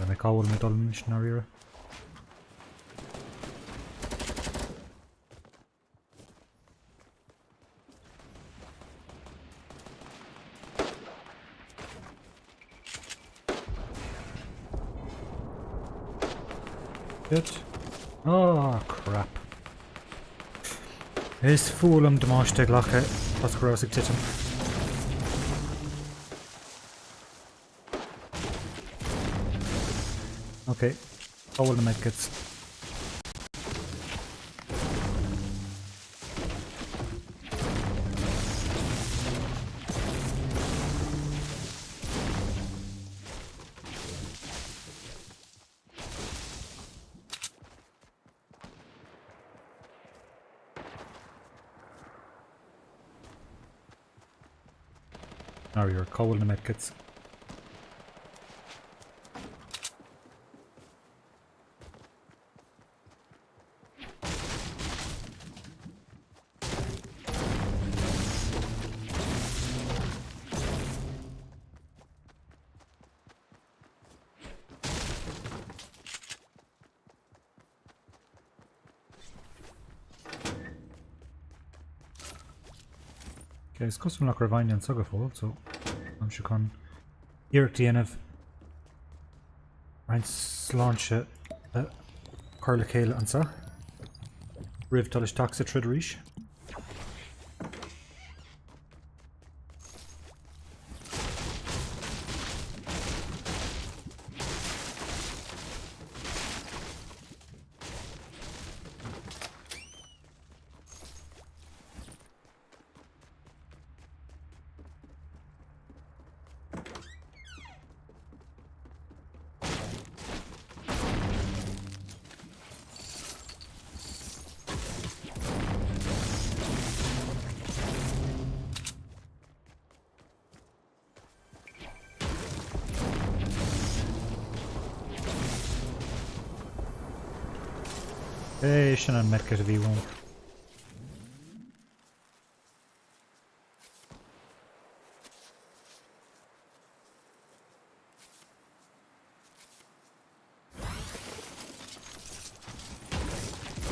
Me cábhfuil mé dul mis na riire. Good. Oh, crap. Is fúlam do máiste ghlacha as go raibh ag titim. Okay, all the medkits. Now you're calling the medkits. Okay, it's custom like Ravine and Sugafall, so I'm sure can Eric DNF Ryan Slanche Carla Kale Ansa Riv Tulish Taxa Tridrish. Hey, Shannon Medkit of E1.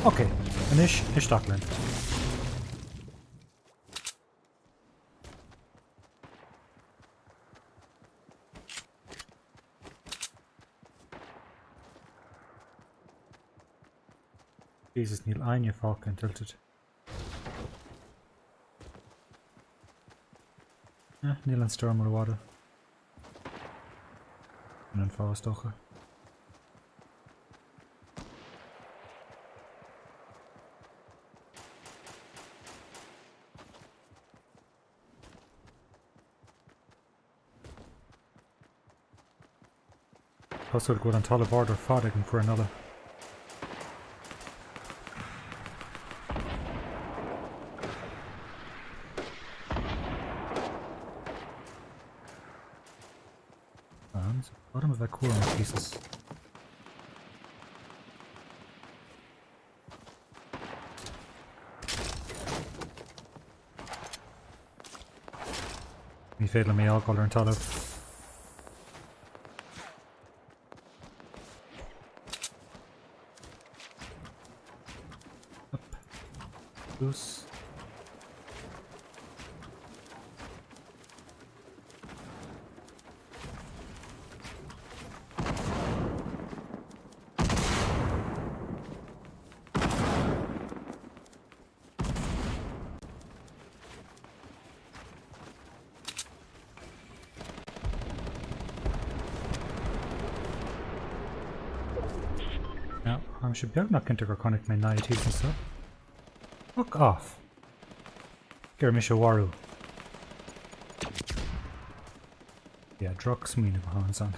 Okay, Anish Ishtakland. Jesus, Neil Anya Falcon tilted. Neil and Storm or water. And then Forest Ocha. Also go on top of order Fadigan for another. Bottom of that cool on pieces. Me fail me alcohol and talent. Up. Loose. Should be not going to reconnect my night and stuff. Fuck off. Girmisha Waru. Yeah, Drux míle go háin san.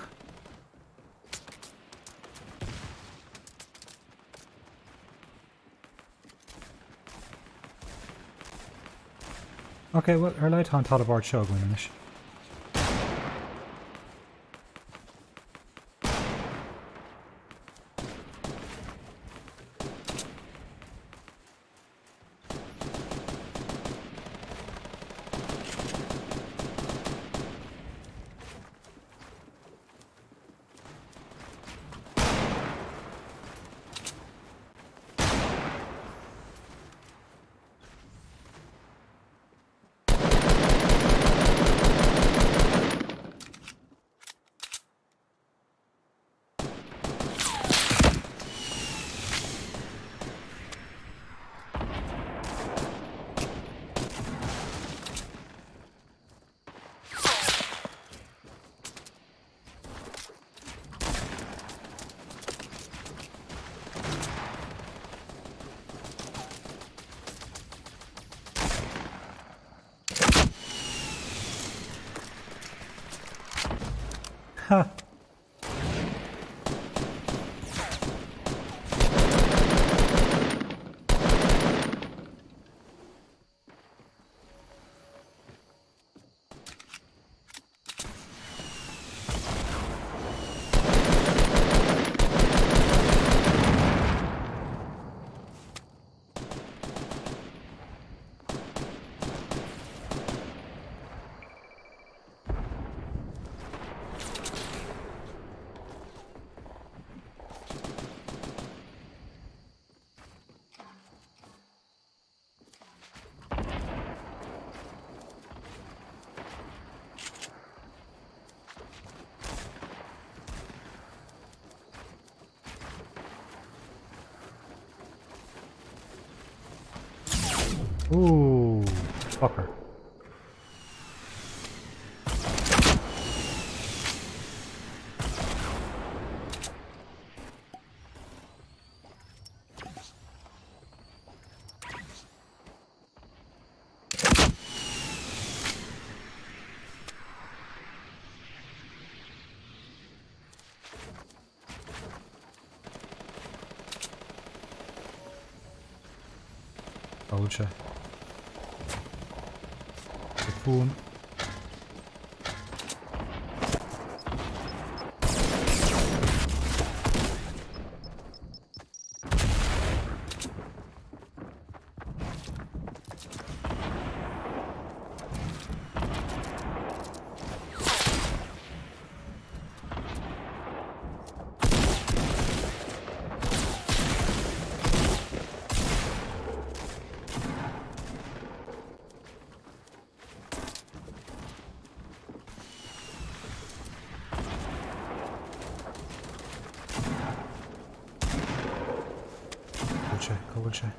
Okay, well, ar leid an talabhard seo goin inis. Ha! Ooh, fucker. Oldje. Telefoon. Oldje.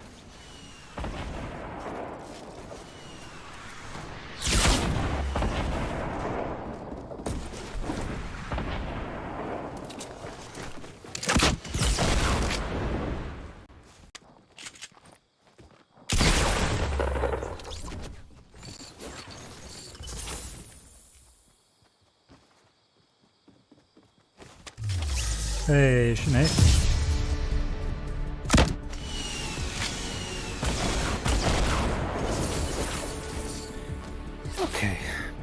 Hey, Sinead.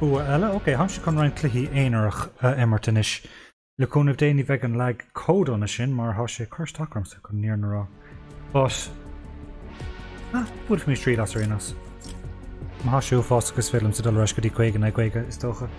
Bua eile, ok, ham se chun rain cluichí éonarach immartain is. Le cúnmh déanaí bheith an le códóna sin mar há sé chuirteachram sa chun níor na rá. But bud mí trí as rénas. Má siú fás agus film sa dul reis go dtí chuige na chuige is tócha.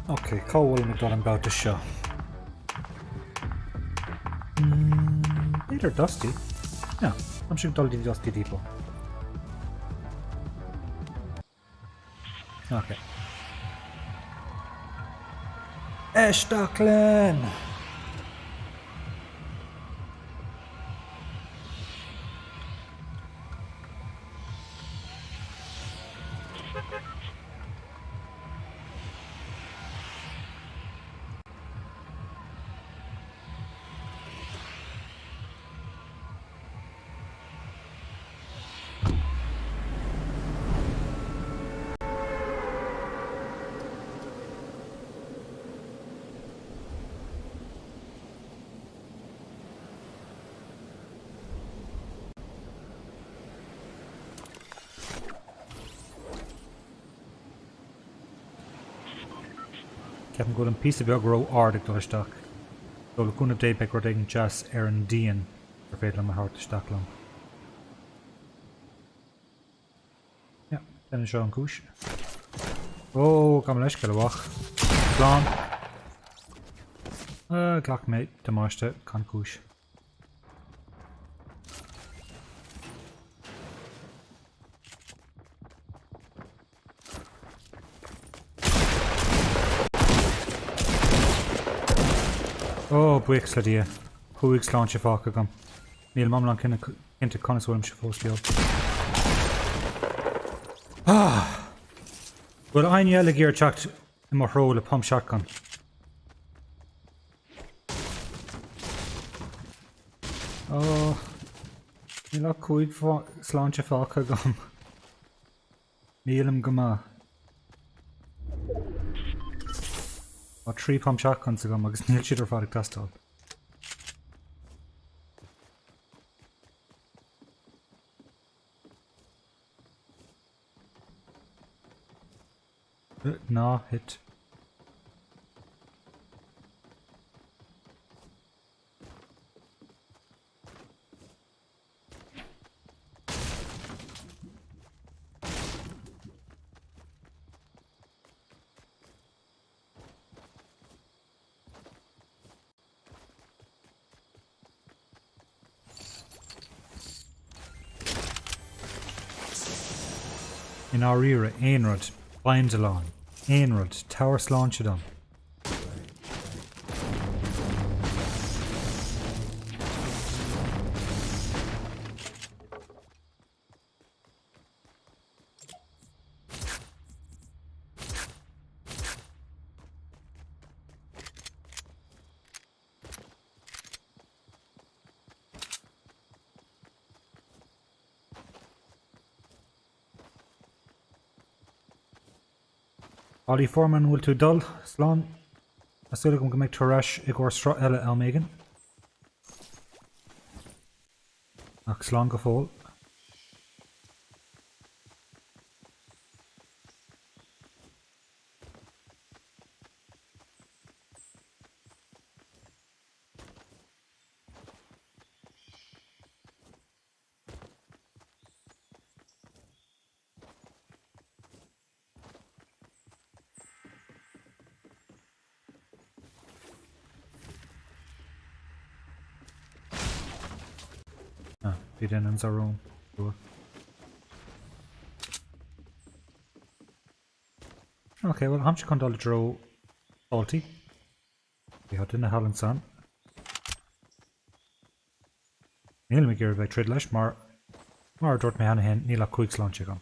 Okay, Cole McDonald about the show. They're dusty. Yeah, I'm sure Dusty Dusty Depot. Okay. Eshtaklen! Ceapan go an pí beag ro ardig doisteach. So le cúna dé be roding jazz ar an díon ar féad le hart isteach lom. Ja, den is seo an cúis. Ó, gam leis go bhach. Plán. Glach mé de máiste can cúis. Oh, buics le dia. Huigs slán se fáca gam. Níl mam lan cinnte conas bhfuilm se fós beag. Well, ein eile géir teacht I mar ró le pump shotgun. Oh, níl ach chuig slán se fáca gam. Nílam go maith. Á 3 pump shotguns agam agus níl siad ar fád ag tastal. Ná, hit. In our era, Ainrod, Bindalon, Ainrod, Tower Slanchadon. Ollie Foreman will to dull, Slán. Asúla go make Tarash I gor straw ella Megan. Ach Slán go fóil. Bhí den an zarón. Okay, well, I'm just going to draw salty. We had in the Halland Sun. Níl me gear by trid leis, mar dort me hana hen níl a quick launch agam.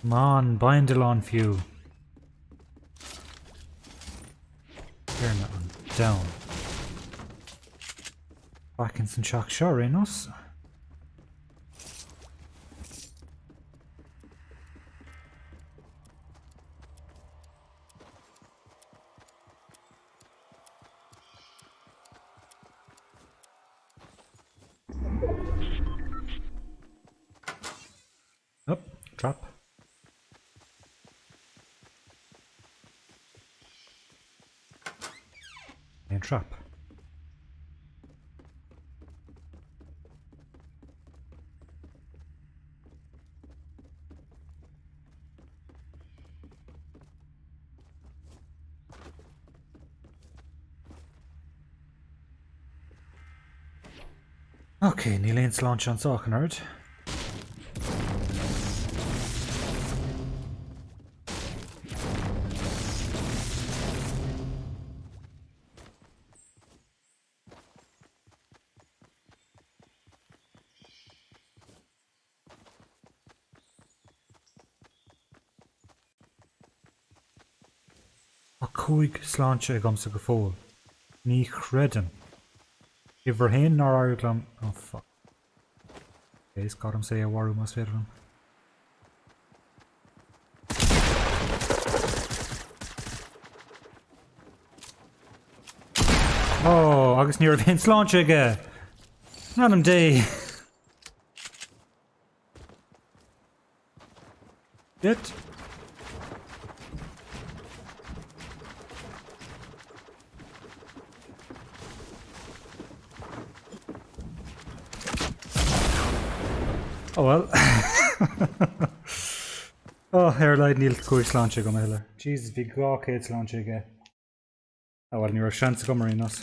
Come on, bindle on few. Turn that one down. Back in some shock sure in us. Up, trap. And trap. Okay, níl aon sláinte an sachan ard. A cúig sláinte ag amsa go fóil. Ní chredan. Iver hain nor Ireland. Oh fuck. Okay, it's got him say a waru mas féidir. Oh, agus níor bhíon sláinte aige. Anam day. Shit. Oh well. Oh, hairline níl cúig sláinte go meile. Jesus, bhí gá céad sláinte aige. Oh well, ní raibh seans go marín us.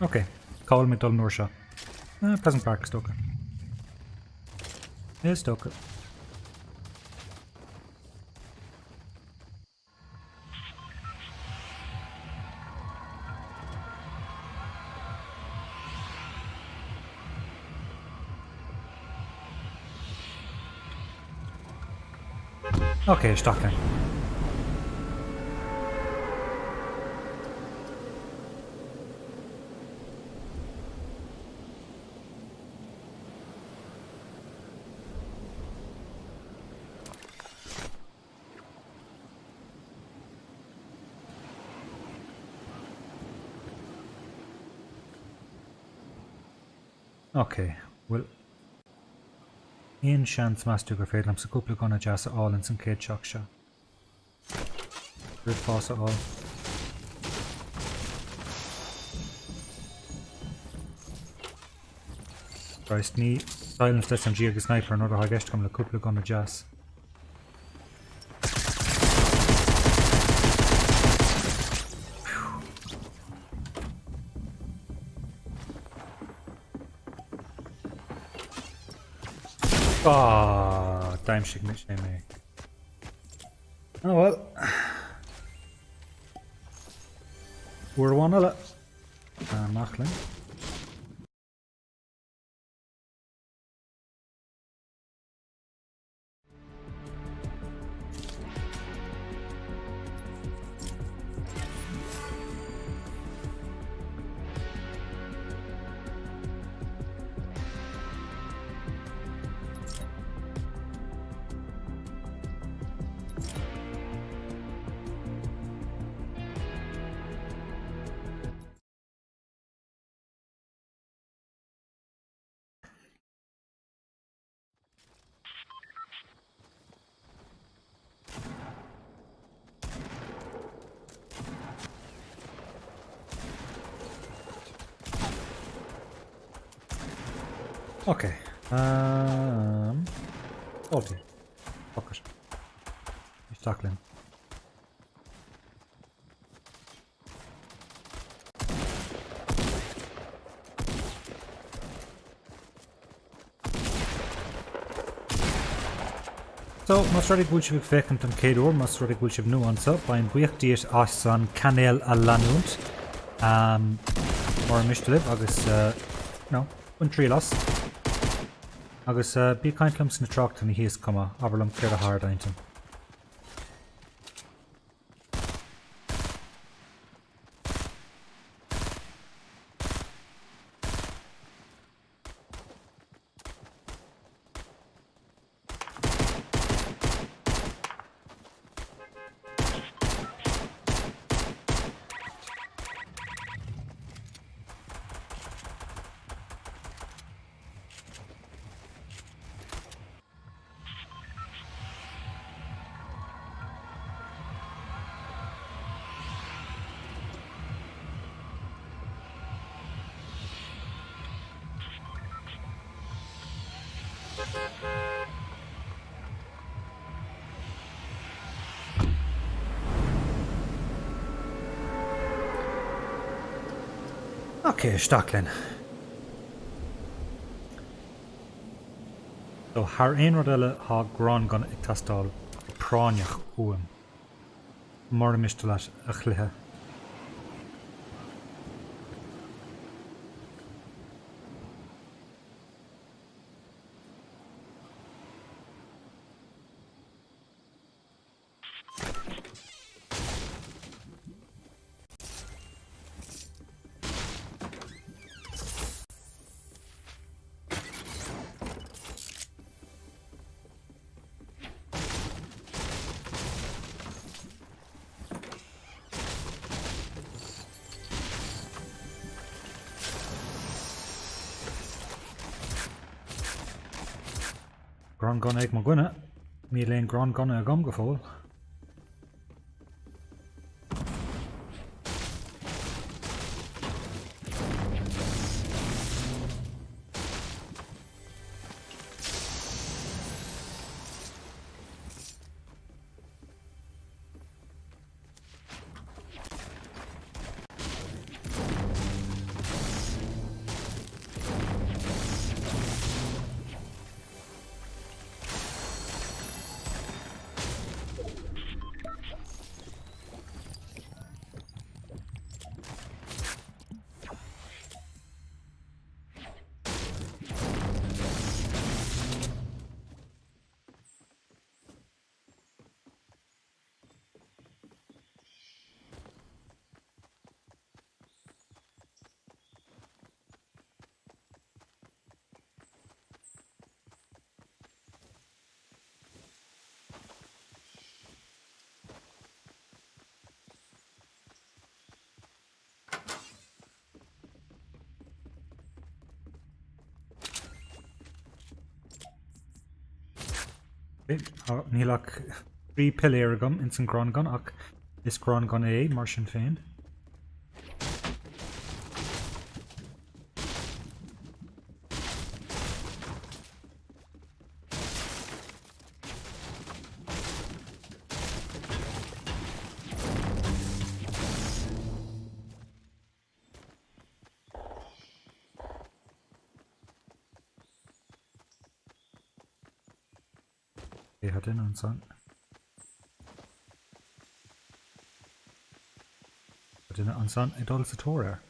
Okay, call me Dul Norsha. Pleasant Park, Stoker. Yeah, Stoker. Okay, Stocker. Okay, well, Ian Shant's master go féad am sa cúpla gona jazz all in san céad seach seo. Good fás all. Christ, ní silence leis an G agus sniper an ortha hageist come le cúpla gona jazz. Ah, time signature me. Oh well. We're one of it. Nachling. Okay. Salty. Fuck it. He's tackling. So, mas rhaid i gwylsio fi fecant yn ceidwr, mas rhaid i gwylsio fi nhw ansa, bain bwych diet as an canel a lanwnt. Mor mistlib, agus, no, un trilas. Agus, bí caint lums na trocht yn hys coma, aberlum clear a hard eintum. Okay, Stacklin. So, haar ein rodelle ha gran gan ag tastal pránach uam. Mar mistelas a chlithe. Gran gan ag ma gwynna. Mi lein gran gan ag amgafol. Nílach 3 pillar agam in san gran gan ach is gran gan é mar sin féin. Had in on son. But in on son, it all Satora.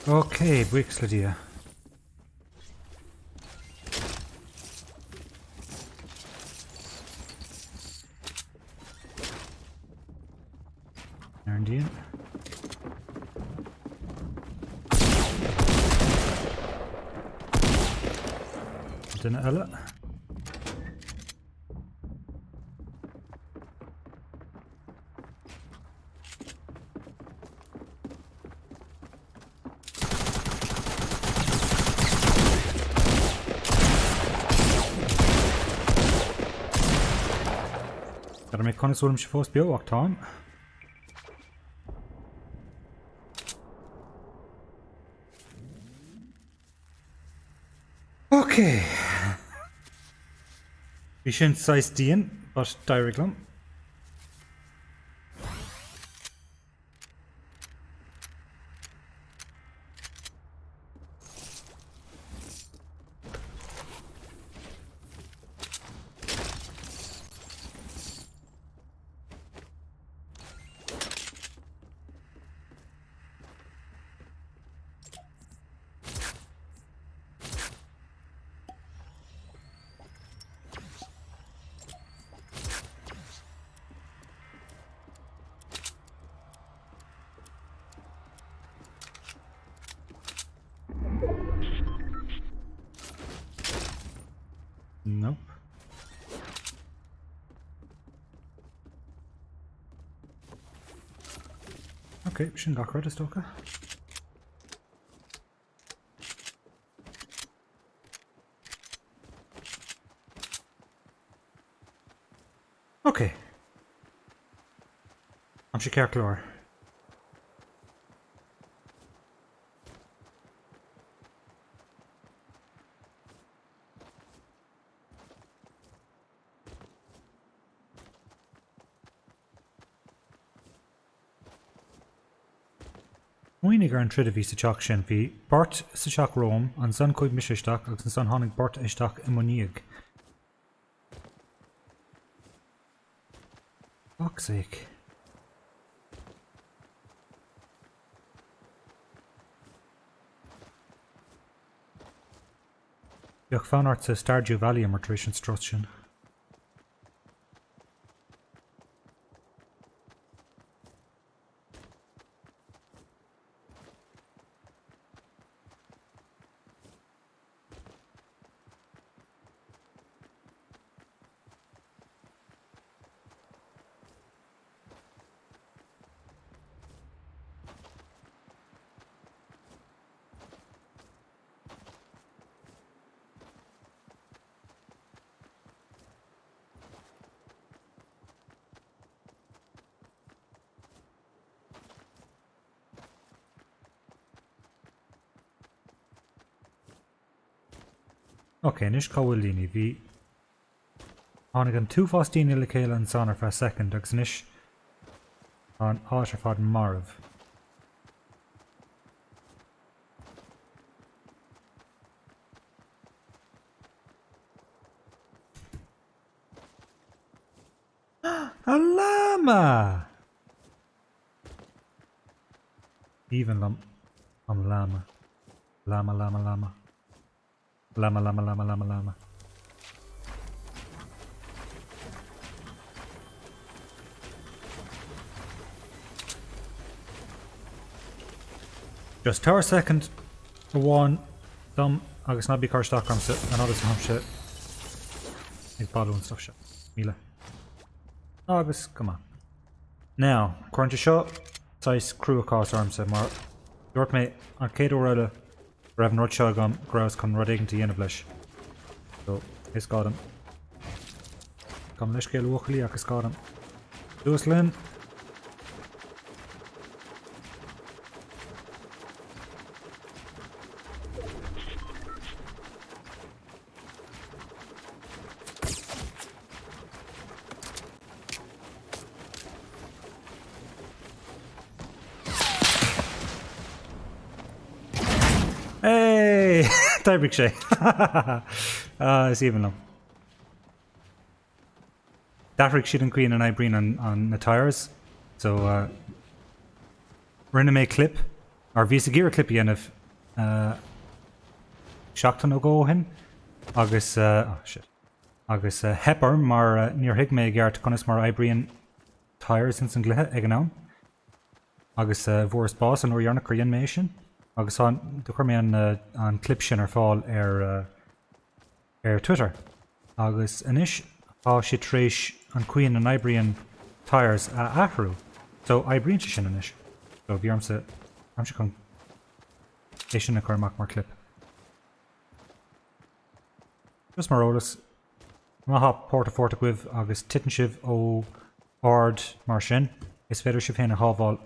Okay, bricks Lydia. Indian. Dinner Ella. Dar mé conúm se fós beach tám. Okay. Bhí sin 6 díon, but dairiglam. Nope. Okay, sin gachar is tócha. Okay. Am sé cear clór. Muoinnig ar an trid a bhí sa teach sin bhí Bart sa teach Róm an san chuig misisteach agus an san tháinig Bart isteach i Muníag. Fuck's sake. Beag fanart sa Stardew Valley mar tar éis an stras sin. Okay, nish Cowellini, bhí tháinig an túfástíine le chéile an sanar feadh second agus nish an áit ar fad marv. A llama! Even am llama. Llama, llama, llama. Llama, llama, llama, llama, llama. Just tower second for one dum agus na bí car stock am sit another some shit. Ag bottle and stuff shit. Mila. Agus, come on. Now, current shot, size crew across arms mar. York me an Cato Rada Revan Rod Shogum, Grouse con Rodigan to Yenablesh. So, he's got him. Come let's get locally, I got him. Lewis Lynn. Hey! Tiebreak sé. It's even now. Dathric siad an queen and I bring on the tires. So rinne mé clip or ví a gear clip again of Shockton ó go hin agus oh shit. Agus hepper mar near hig mé geart conas mar Ibrian tires in san glithe ag an am. Agus vor's boss an orjarna Korean mation. Agus an du chuir mé an clip sin ar fáil ar Twitter. Agus inis á si tréis an Queen an Ibrian tires a ahrú. So Ibrian si sin inis. So bhí am se chun é sin na chuirmach mar clip. Just mar ólas má hap Porta Forta Guibh agus titan sibh ó ard mar sin, is féidir si féin a hábháil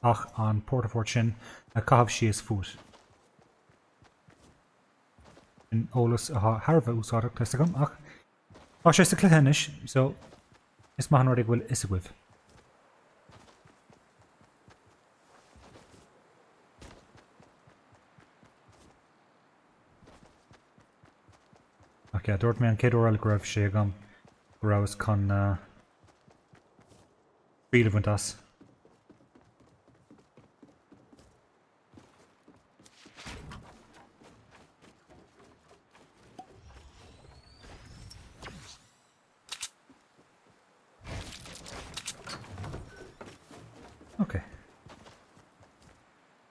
ach an Portafort sin a cahabh si is fút. In ólas a Harbh úsáideach tuiste gom ach tá sé sa cluthéis, so is maithan ruaigh bhfuil is a bhuibh. Ok, dúirt mé an céad óra go raibh sé agam go raibh chun bríomhaint as. Ok.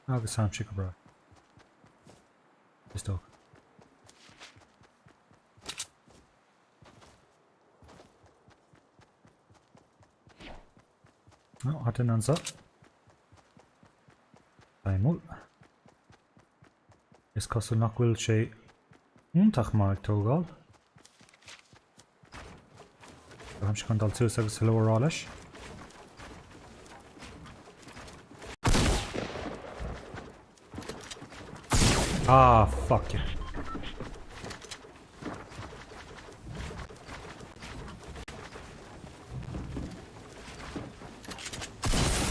Agus sam si go bra. Is dóg. No, hat in ansa. Daimul. Is cosú nach bhfuil sé úntach mar tógáil. Bhaim si chun dal tús agus leabharrá leis. Ah, fuck you.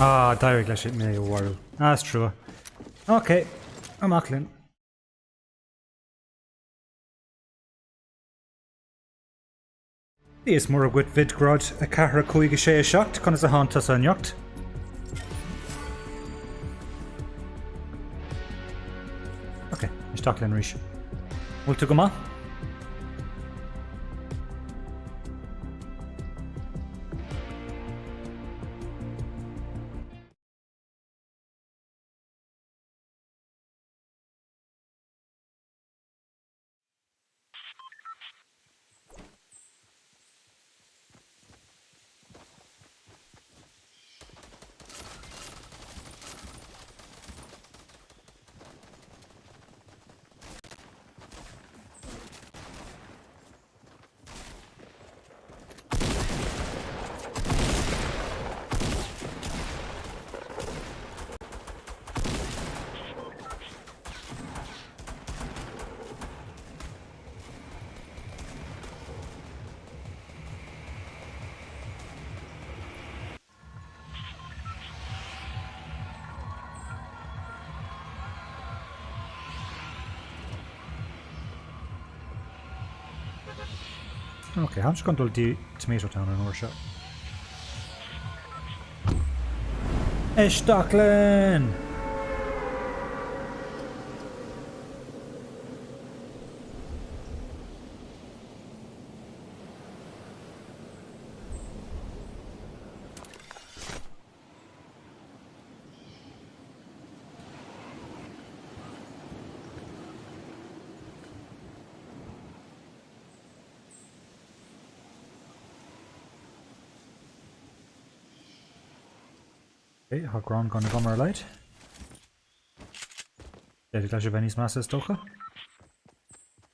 Ah, direct leis mé bhharú. That's true. Okay, I'm achlinn. Is mór a bhuit vidgrad a cethra chuige sé a seacht chun is a hátas an neocht. Ok, is taklen ríis. Bhfuil tú go maith? Okay, I'm just going to do Tomato Town in Orsha. Ishtachlin! Okay, ha gran gan gomer leid. Déidir leis a bhenís meas is dócha.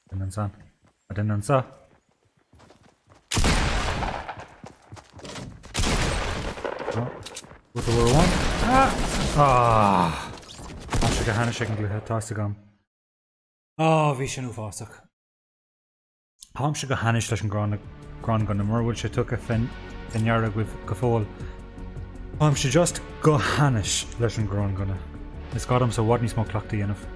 Den an san. A den an sa. Oh, with the war one. Ah! As go hanna sé an gluthe tásta gam. Ah, bhí sin uásach. Thám se go hanis leis an gran gan na mórhfuil sé tucha finnearra go fóil. I'm just go hanis leis an gran gunna. Is got him so what níos mó clachta dhéanamh.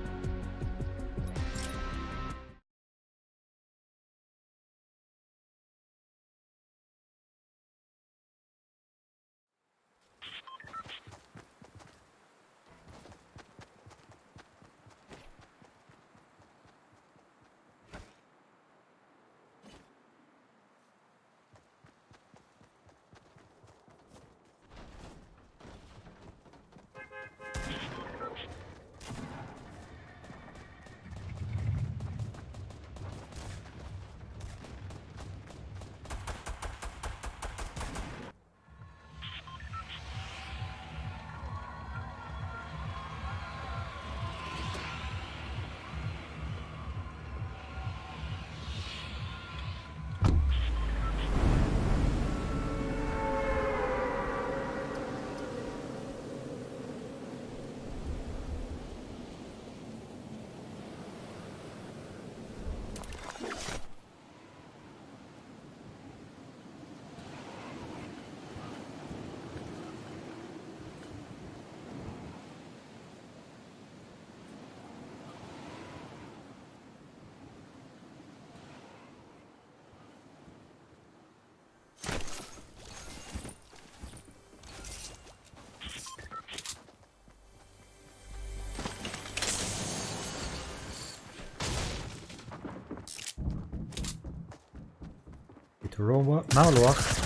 Roma Malwach.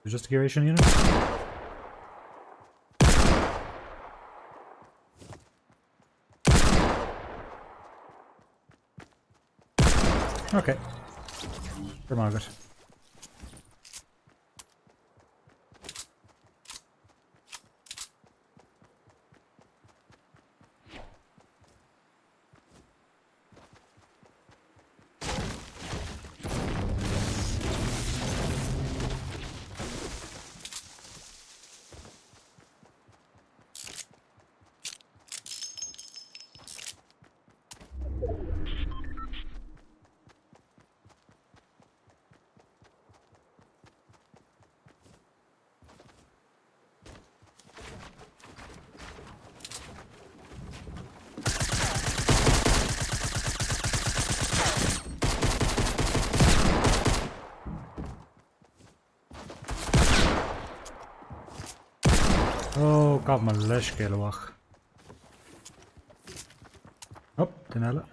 Just a curation unit. Okay. For Margaret. Oh, got my lesh gelwach. Oh, Denella.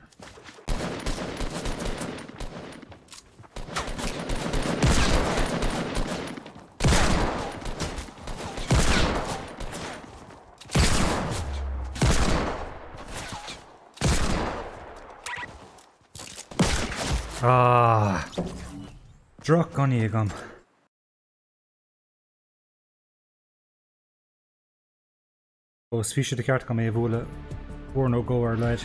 Ah, Druck on you gum. Os fi de ceart go mé bhla bhór nó go ar leid.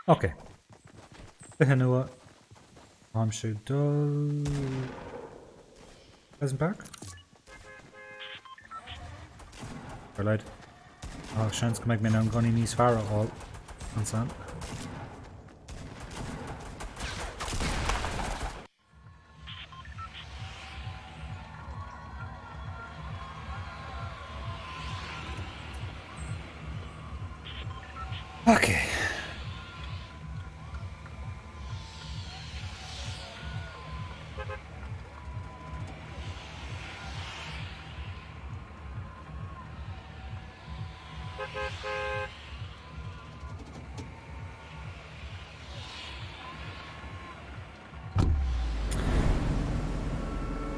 Okay. Henua. Hampshire Dull. Pleasant Park? Right. Oh, chance can make me now gunny knees far all. On Sam. Okay.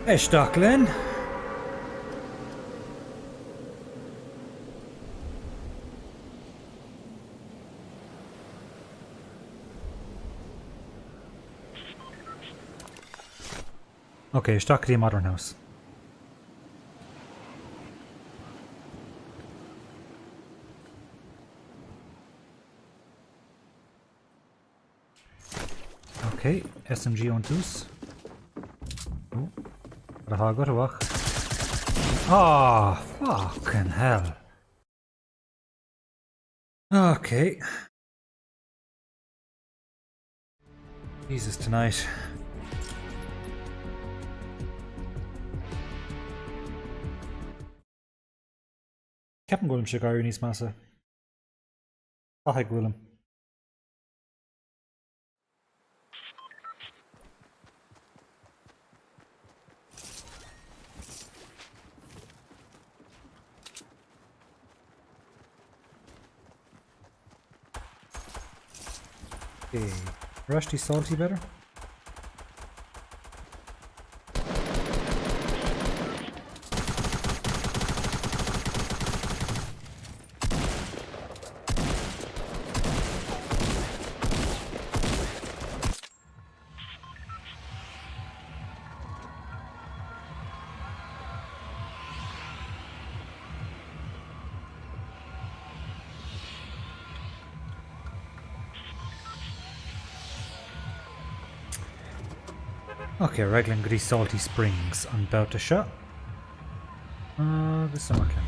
Hey, Stocklin. Okay, Stockley Modern House. Okay, SMG on twos. Oh. Got to walk. Oh, fucking hell. Okay. Jesus tonight. Captain Gwilym Shigari needs massa. Hi Gwilym. Okay, Rusty Salty better? Okay, Raglan Gritty Salty Springs. I'm about to shot. The summer camp.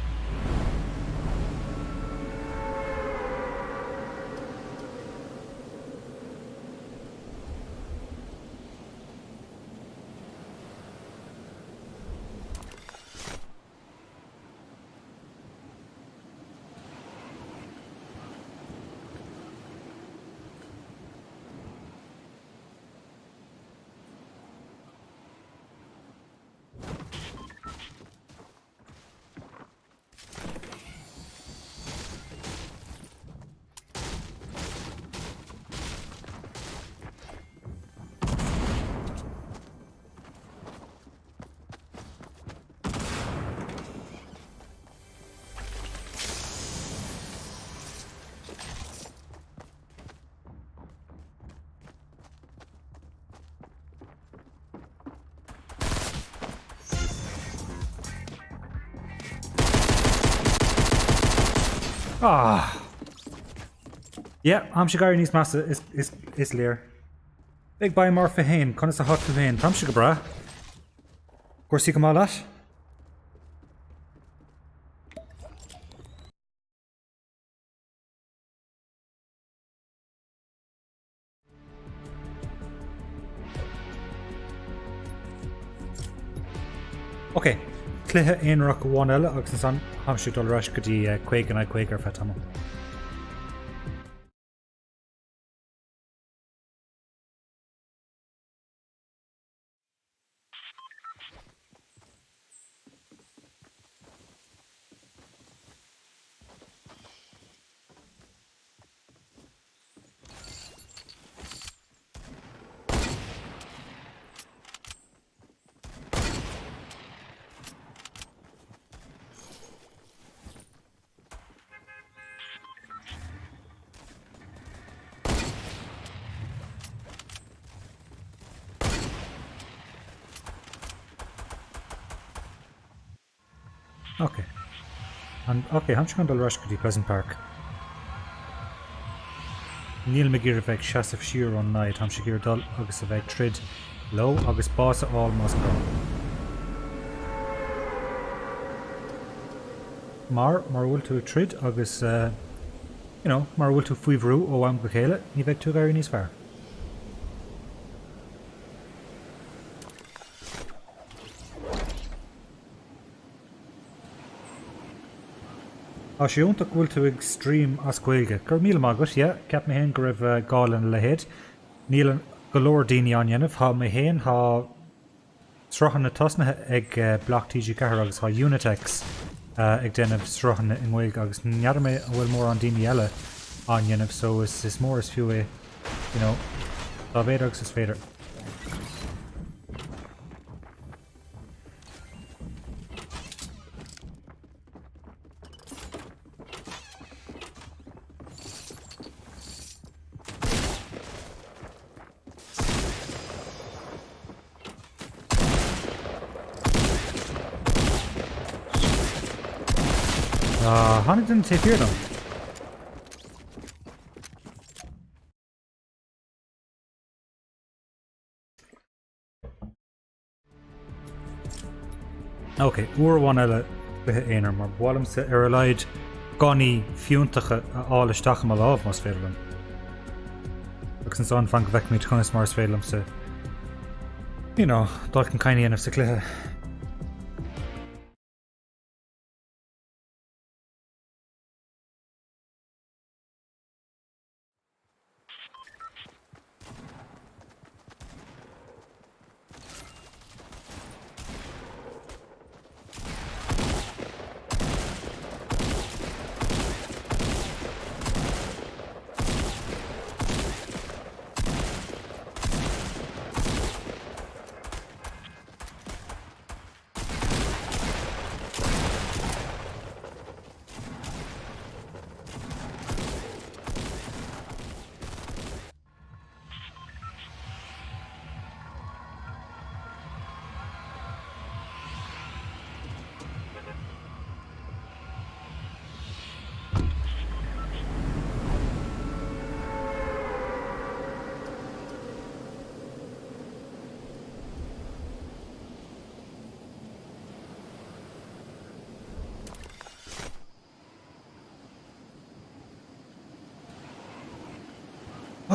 Yeah, am si gaiir níos massa is léir. Ag ba mar fa hain, conas a hot fa hain, tam si go bra. Cuirsaí go má leis? Ok, cluthe aonach go bháin eile agus an san hamsú dul reis go dtí chuig an chuig ar fe tamil. Okay. And okay, I'm just going to rush to Pleasant Park. Neil McGear of Shasif Shear on night, I'm Shagir Dull, August of Trid, Low, August Boss all must go. Mar will to Trid, August, Mar will to Fuivru, O Wam Bukele, Nivek to very nice far. Siúnta bhfuil tú extreme as cuilge. Gur míle mágat, ceap mé héin go raibh gálan le héad. Níl go leor daoine an dhéanamh, há mé héin há srochan na tosnathe ag Block TG Cahar agus há Unitex ag déanamh srochan in Gaeilge agus neadar mé bhfuil mór an daoine eile an dhéanamh, so is mór is fiú é, tá féidir agus is féidir. Hanna didn't take fear them. Okay, uair bhain eile bithe éonar mar bhlamsa ar a leid gánaí fiúntacha áil isteach má lámh más féidirlam. Agus an son fan go bheic míid chunas mar féidirlam sa dul an caine anamh sa cluthe.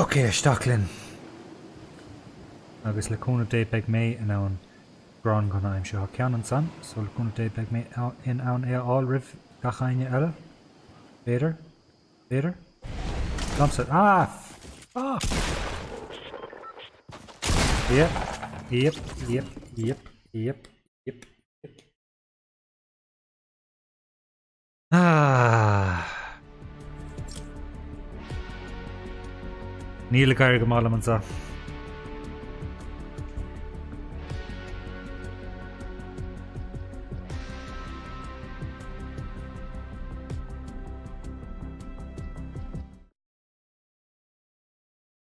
Okay, Stacklin. Agus le cúna dé beag mé in ann grán gan aim seo ceanan san, so le cúna dé beag mé in ann áil rih gachaine eile. Féidir? Féidir? Lamsa. Yep. Níl gaiir go mála man sa.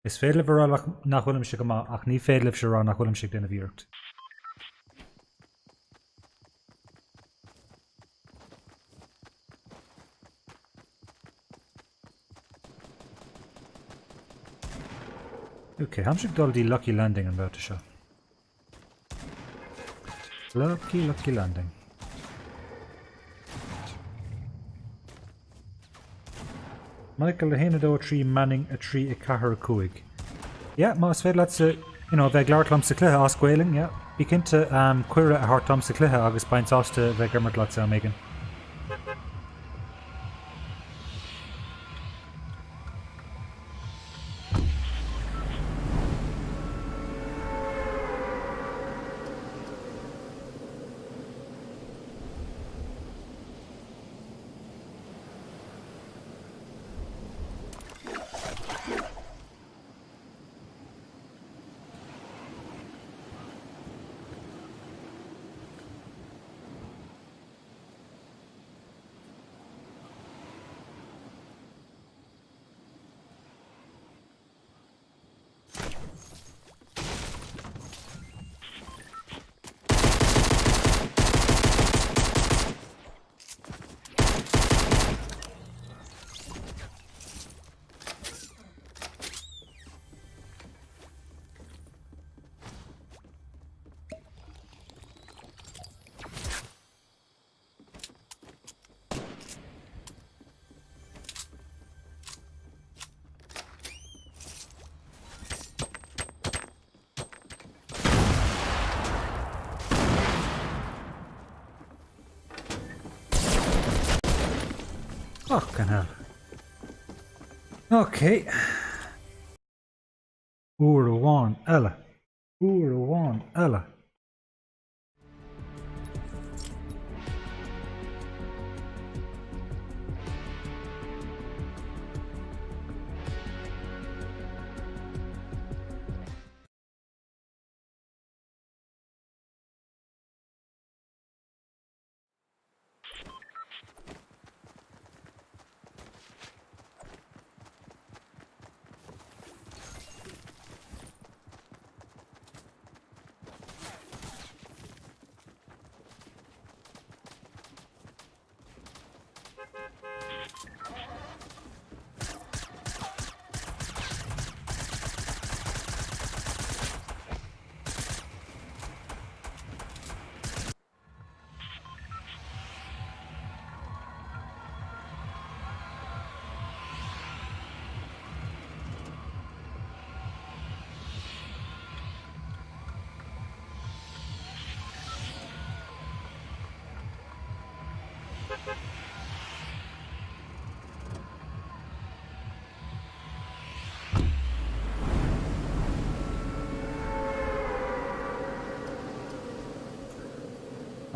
Is féidir bhar nach bhfuilm si go má ach ní féidir se rá nach bhfuilm si déanamh bhíocht. Okay, hamsik dal die lucky landing an bheta seo. Lucky landing. Michael a héine dó a trí Manning a trí I cahar cuaig. Yeah, mas fed let's bheith leirlam sa cluthe ascuiling, yeah. Bhí cinnte cuire a hartam sa cluthe agus baint ásta bheith gurmart leat a mégan. Fucking hell. Okay. Uair Ella. Ella.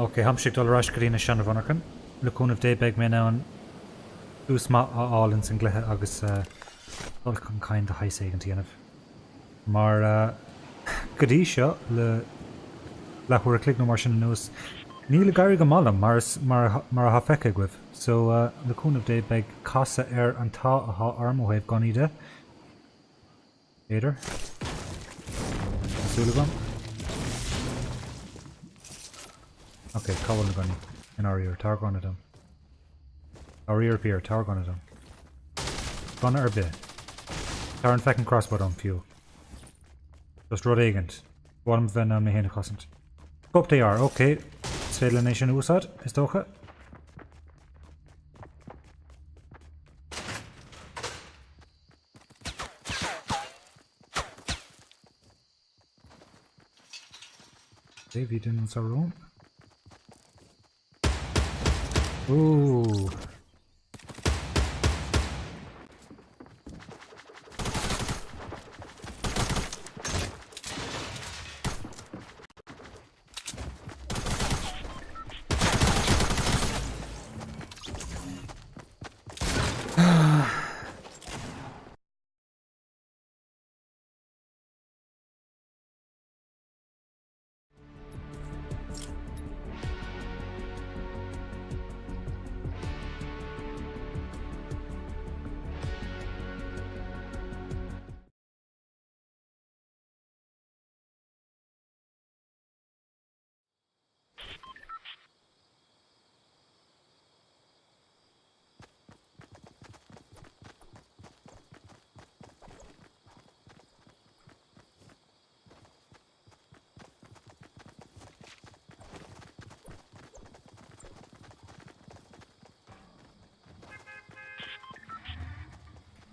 Okay, hamsik dul ráis goína seanna bhanachan. Leúnmh dé beag mé ná an ús má álann san gluthe agus dul chun cain de hais éigen tíanamh. Mar godí seo le chuair a clic nó mar sin nús. Ní le gaiir go málam mar a ha feice goibh. So leúnmh dé beag casa ar an tá ath armóhéibh gan ide. Éidir. Súla gan. Okay, cabhail na gunny in our ear, tar gan adam. Our ear peer, tar gan adam. Gun ar bit. Tar an feckin crossbow on fuel. Just rud agent. Bottom ven an me héna cosint. Go they are, okay. Svéile nation úsad, is dócha. David in our room. Ooh.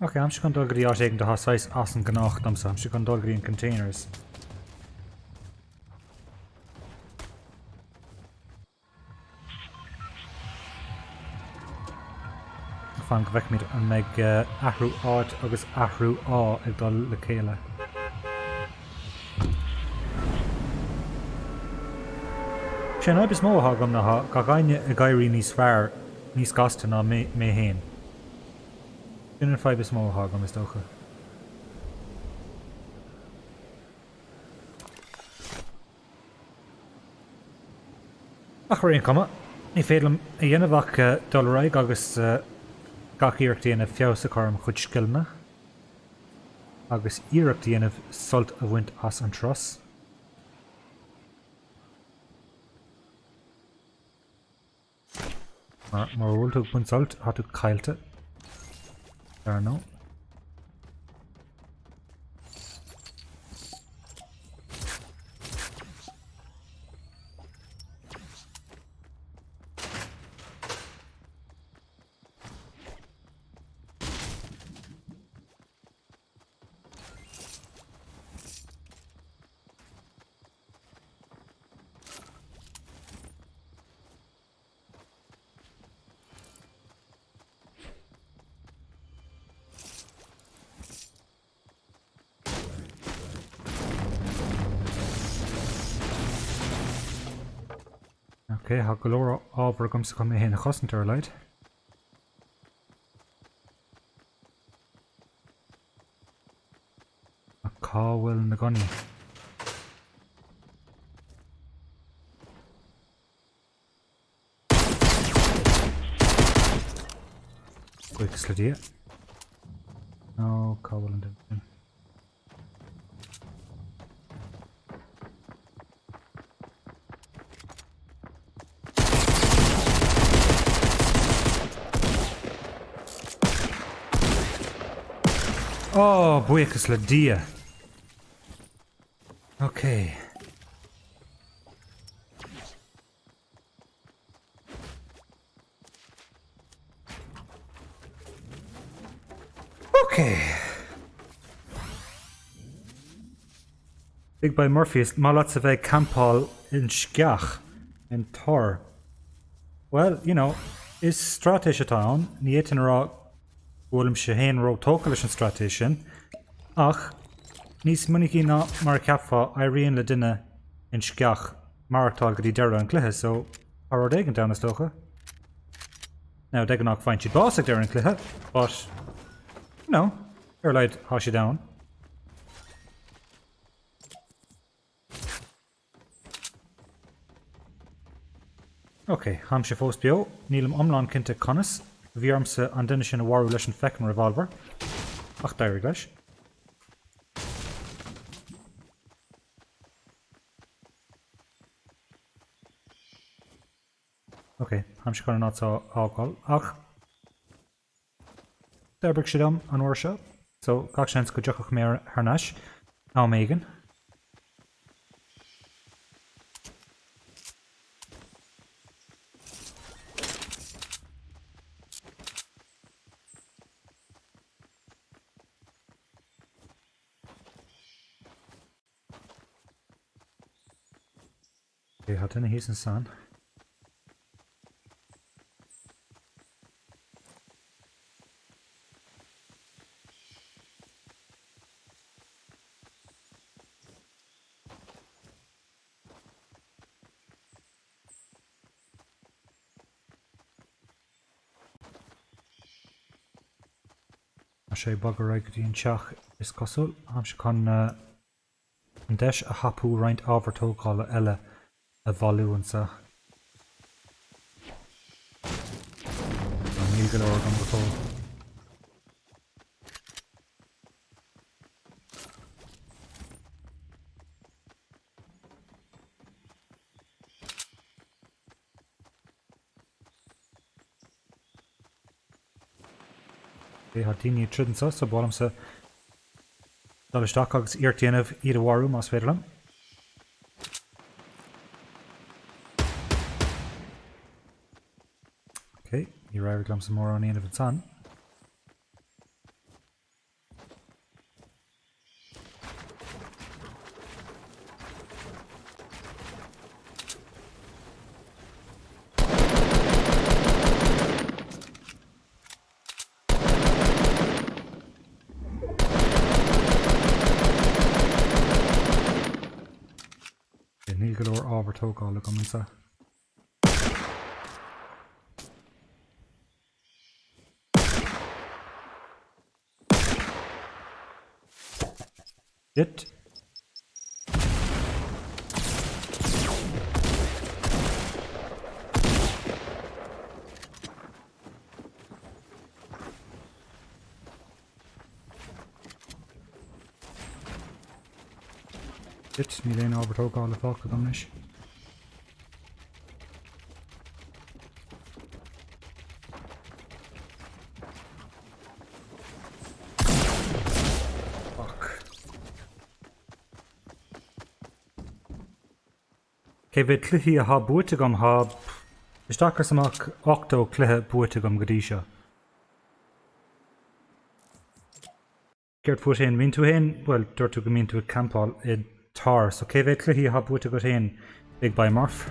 Okay, I'm just going to go to the house size as an gnacht, I'm just going to go in containers. Fan go bheith míid an meid ahrú áit agus ahrú á ag dul le chéile. Sé ná is mó agam na ga ghaine a gaiirí níos fearr níos gasta ná mé héin. Sin an feibh is mó agam is dócha. Ach raon cuma, ní féadlam a dhéanamhach dul raig agus gach íirecht dhéanamh feabhsa chum chud sciilne agus íirecht dhéanamh sult a bhaint as an tros. Mar bhfuil tú buint sult há tú cailte. Dar nó. Okay, ha golóir ábhar gomsa go mé héna chosantar leid. A cáhfuil na gunní. Quick slidí. No, cáhfuil an dibh. Oh, buchas le dia. Okay. Okay. Big Boy Murphy is malat sa bheith campáil in sceach in Tor. Well, you know, is stratéis atá an, ní éitin rá bhfuilm sé héin ró tóca leis an stratéis sin, ach níos munaí ná mar ceapfá éiríonn le duine in sceach marachtáil go dtí deire an cluiche, so ar éigen down is dócha. Now, they can find you boss there in cluiche, but you know, ar leid há sé down. Okay, ham sé fós bio, nílam omlán cinnte conas, bhíarmsa an duine sin a bharú leis an fecin revolver. Ach dair leis. Okay, ham sé chuna nátá ágáil. Ach Derbrig sé dom an uair seo, so gach sin go deochach mé ar náis á méigean. Okay, hat duine hís an san. sé bag raig go dtí an teach is cosúil, am se chun an deis a hapú roint ábhartógála eile a bhalú sa. An níl go leor an gotó. Ha daoine tridansa sa bálam sa dalisteach agus iartíanamh iad a bharú más féidirlam. Okay, ní raibh glam sa mór an aanamh an san. goor ábhartógála go sa. Dit. Dit, ní léon ábhartógála fáca dom leis. Cé bheith cluichí a há buaite gom há isteachar samach 8 cluithe buaite gom go dtí seo. Geart fuair féin mín tú féin, well, dúirt tú go mín tú campáil I tar, so cé bheith cluichí a há buaite go féin ag by Murph.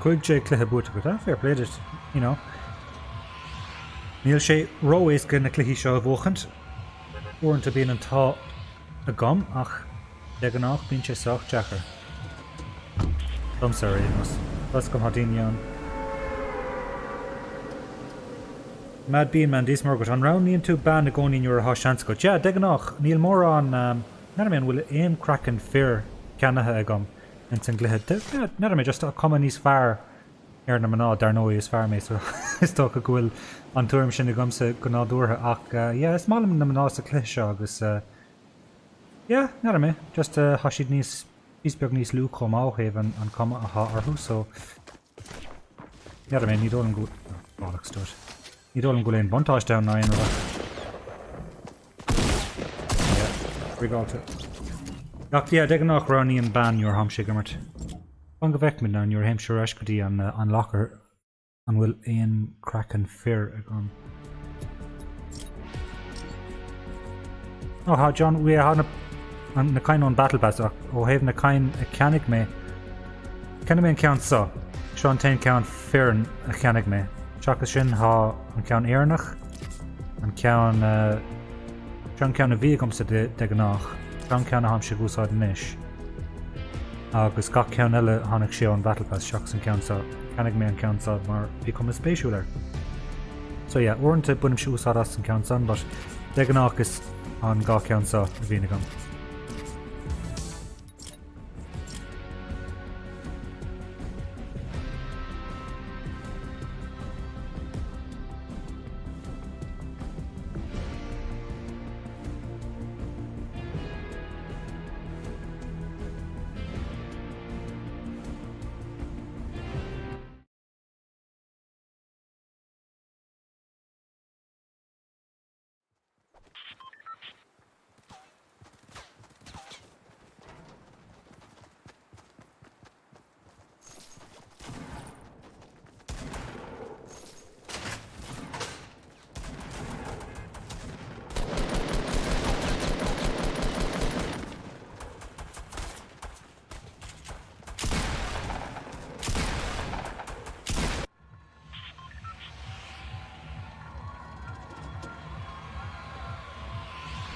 Chuig sé cluthe buaite go fair played it, you know. Níl sé róéis go na cluichí seo a bhóchant. Uaireanta bíonn an tá a gom ach de an nach bíonn sé soach deachar. Domsa réanos. Bas gom daoine an. Mad bíon man dís mar go an rán níon tú ban na gcónaí nuair a há seans go. Ja, de an nach níl mór an na mé bhfuil éon crackan fear ceannathe a gom. En san glithe, nid mé just a cuma níos fearr na maná dar nó is fearr mé, so is tó go bhfuil an tuaim sin na gomsa go nádúrtha ach is málam na maná sa cluiche seo agus nid mé, just há siad níos beag níos lú chum áchéh an cuma a há arthú, so nid mé, ní dul an gúil bálach stúir. Ní dul an gúil éon bontáis da ná aon rigáilte. Ach, de gan nach ránaí an ban nuair hamse gommart. Fan go bhheicmid ná nuair heimseir eis go dtí an lachar an bhfuil éon crackan fear a gom. Oh, ha John, we ha na cain on battle pass ó héh na cain a ceannig mé. Cenna mé an ceann sa. Seo an tain ceann fearan a cheannig mé. Seachas sin há an ceann éarnach, an ceann a bhí gomsa de gan nach. Gan ceanna ham sé gúsáid níis. Agus ga ceann eile tháinig sé an battle pass seachas an ceann sa. Ceannig mé an ceann sa mar bhí cum is spéisiúil. So yeah, uaireanta bunim sé úsáid as an ceann san, but de gan nach is an ga ceann sa a bhína gom.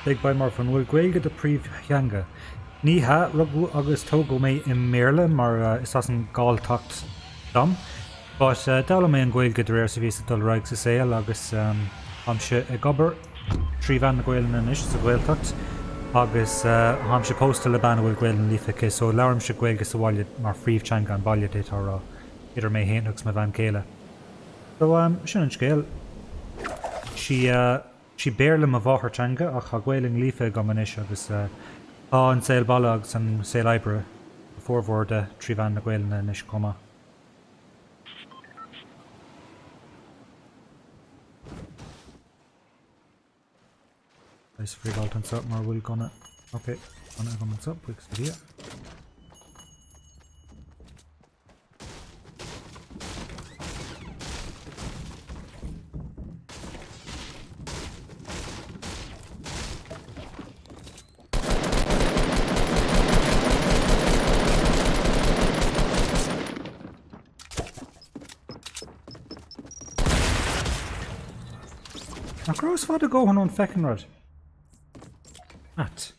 Big by mar fan bhfuil gaeilge de príomhtheanga. Ní ha rugú agus tógó mé I méle mar is as an gáiltacht dom, but dála mé an gaeilge de réir sa bhí sa dul raig sa saoil agus hamse I gobar trí bhean na gaeilna is sa gailtacht agus hamse postal le ban bhfuil gaeilna lífacha, so leabharm se gaeilge sa bhaile mar phríomhtheanga an baile détá rá idir mé héanagus me bhain céile. So sin an scéal si béirle a bháthirtanga ach cha ghaeling lífa go manis agus Tá an saoil balla agus an saoil oibre fórmhór de tríomhan na Gaelna níos comma. Nice freehold and up more will gonna okay, gonna come up quick here. Across for the go on feckin' rod. At.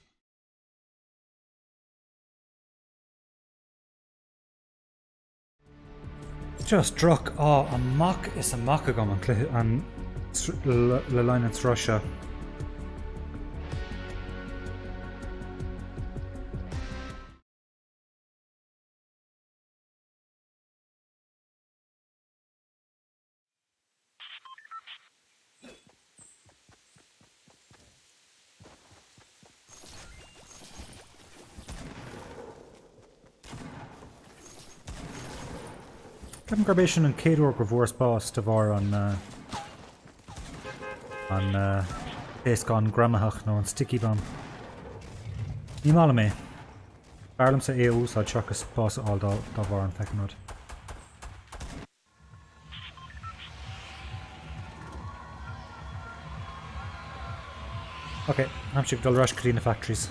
Just struck a mock is a mock agam an le line it's Russia. Kevin Garbation and Cador reverse boss to var on base gone Gramahach no on sticky bomb. Ní mála mé. Barlam sa EU so chuck a boss all da var on Feckenrod. Okay, I'm sure I'll rush clean the factories.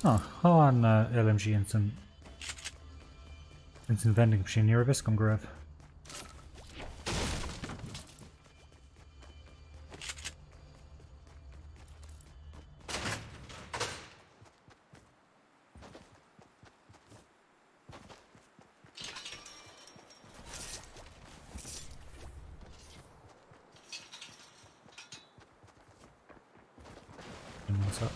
Oh, how on LMG and some vending machine near a Viscom grave. What's up?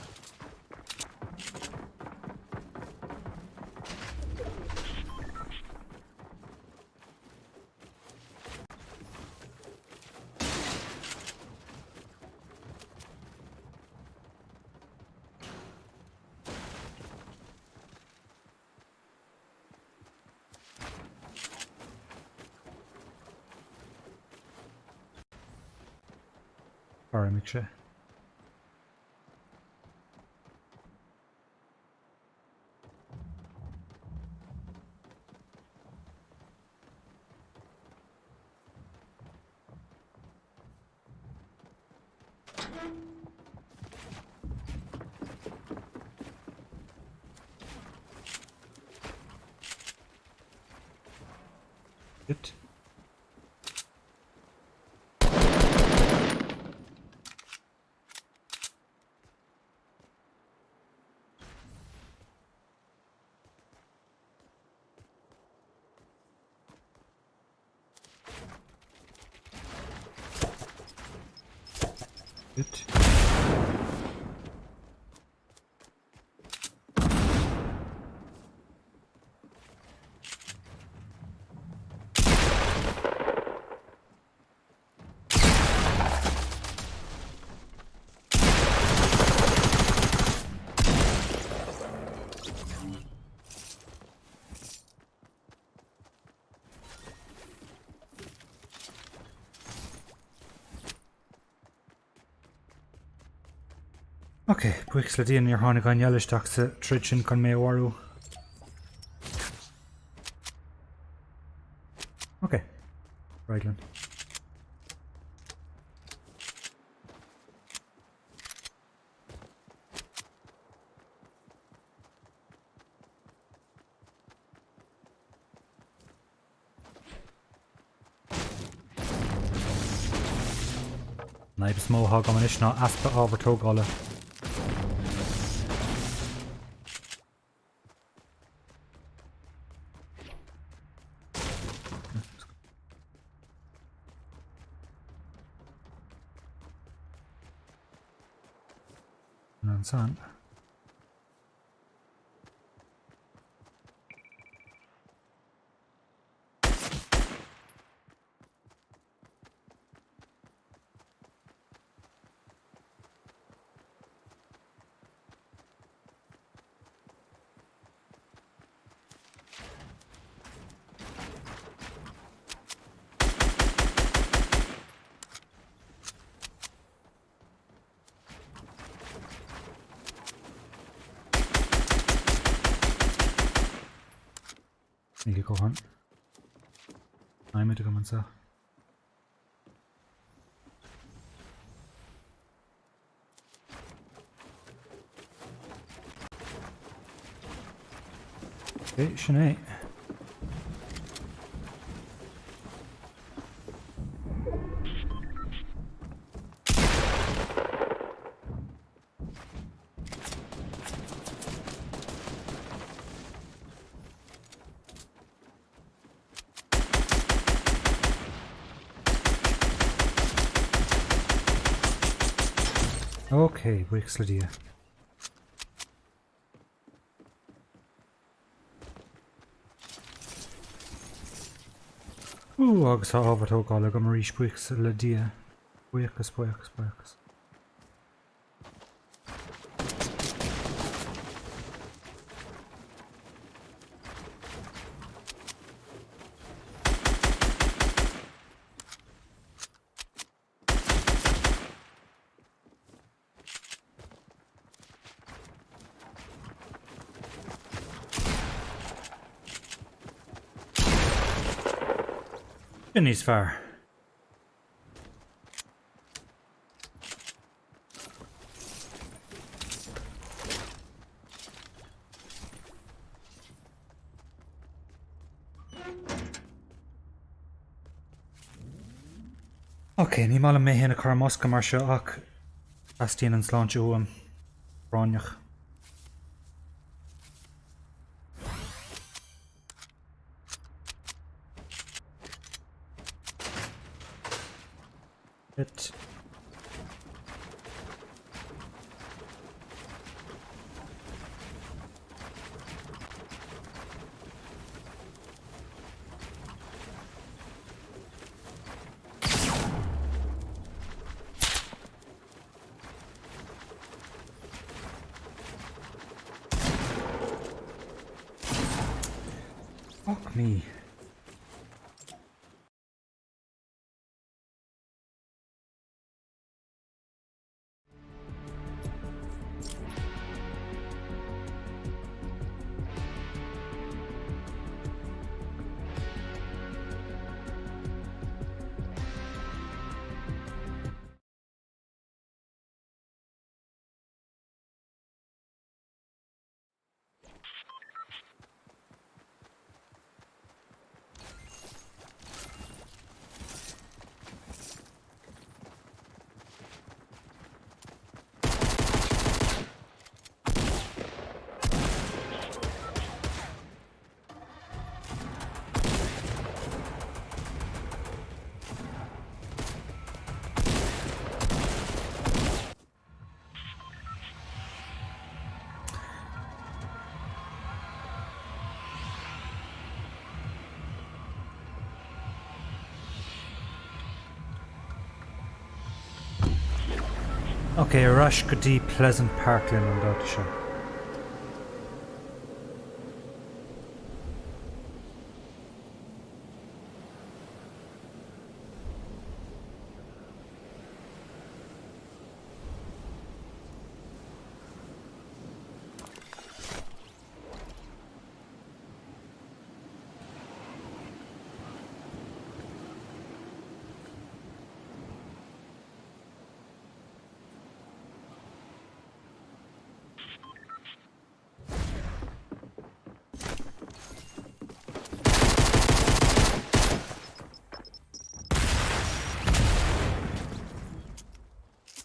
Alright, make sure. Good. Good. Ok, buic le díon ar tháinig an eilisteach sa trid sin chun mé bhharú. Ok, Raglan. Naibs móthag am is ná aspa ábhartógála. An san. Níl go han. Naimid go man sa. Okay, sin é. Ok, buic le dia. Agus tá ábhartógála go mar rís buic le dia. Buíochas. Sin níos fearr. Ok, ní mála mé héna chu mosca mar seo ach astíon an sláinte uam ráneach. It. Fuck me. Okay, Rush go dtí Pleasant Parkland an dáta seo.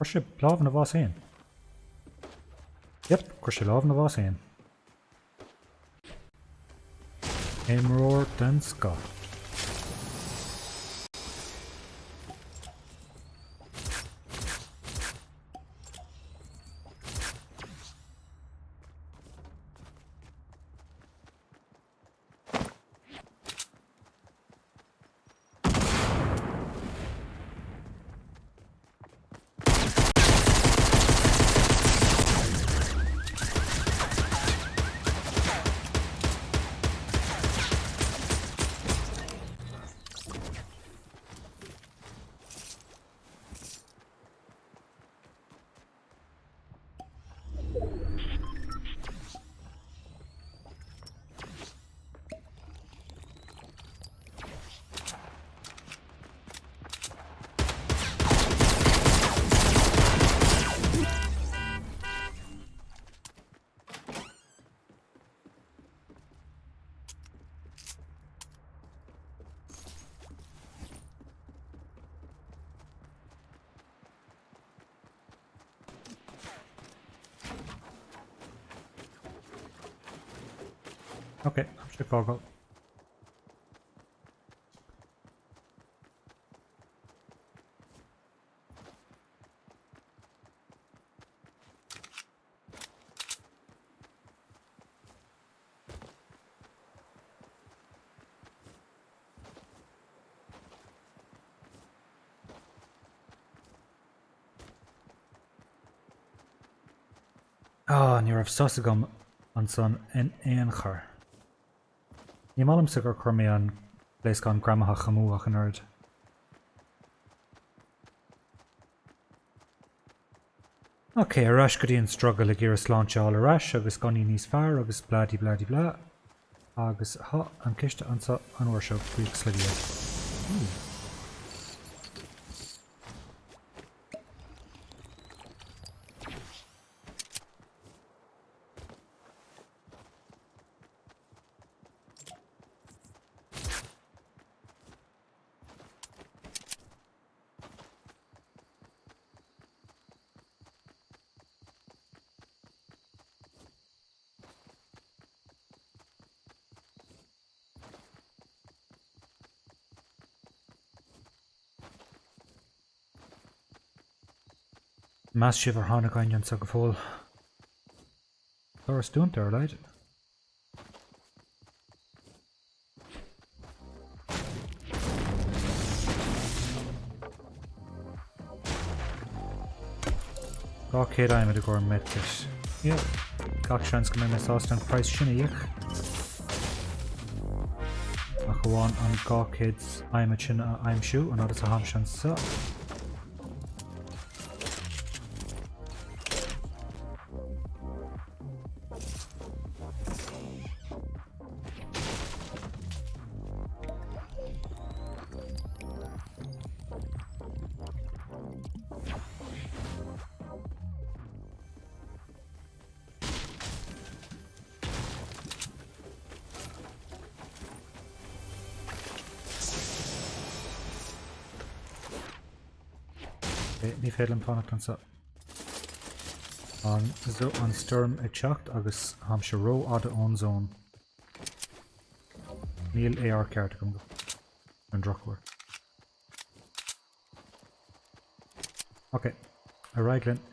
Chuir sé lámh na bhás éin. Yep, chuir sé lámh na bhás éin. Aimróir den Scott. Okay, Chicago. Ní raibh sosagam an son in éon chur. Ní málam sa gur chuir mé an lééis gan gramatha chamúach an ard. Ok, arás go dtíon struggle le ggéar sláinteáil arás agus ganí níos fearr agus bladí bladí bla. Agus an ciste ansa an uair seo buíochas le bhíod. Más sibh ar tháinig aon sa go fóil. Doras dúnta ar leid. Gá céad aimime a gur metis. Ie, gach seans go mé meásta an price sinna íoch. A chuháin an gá céad aimime sinna a aimimsú an agus a ham sean sa. Ní féile an fánacht an sa. An sturm ag teacht agus ham se ró ada ón zón. Níl AR ceart gom an drochúir. Ok, a raiglin.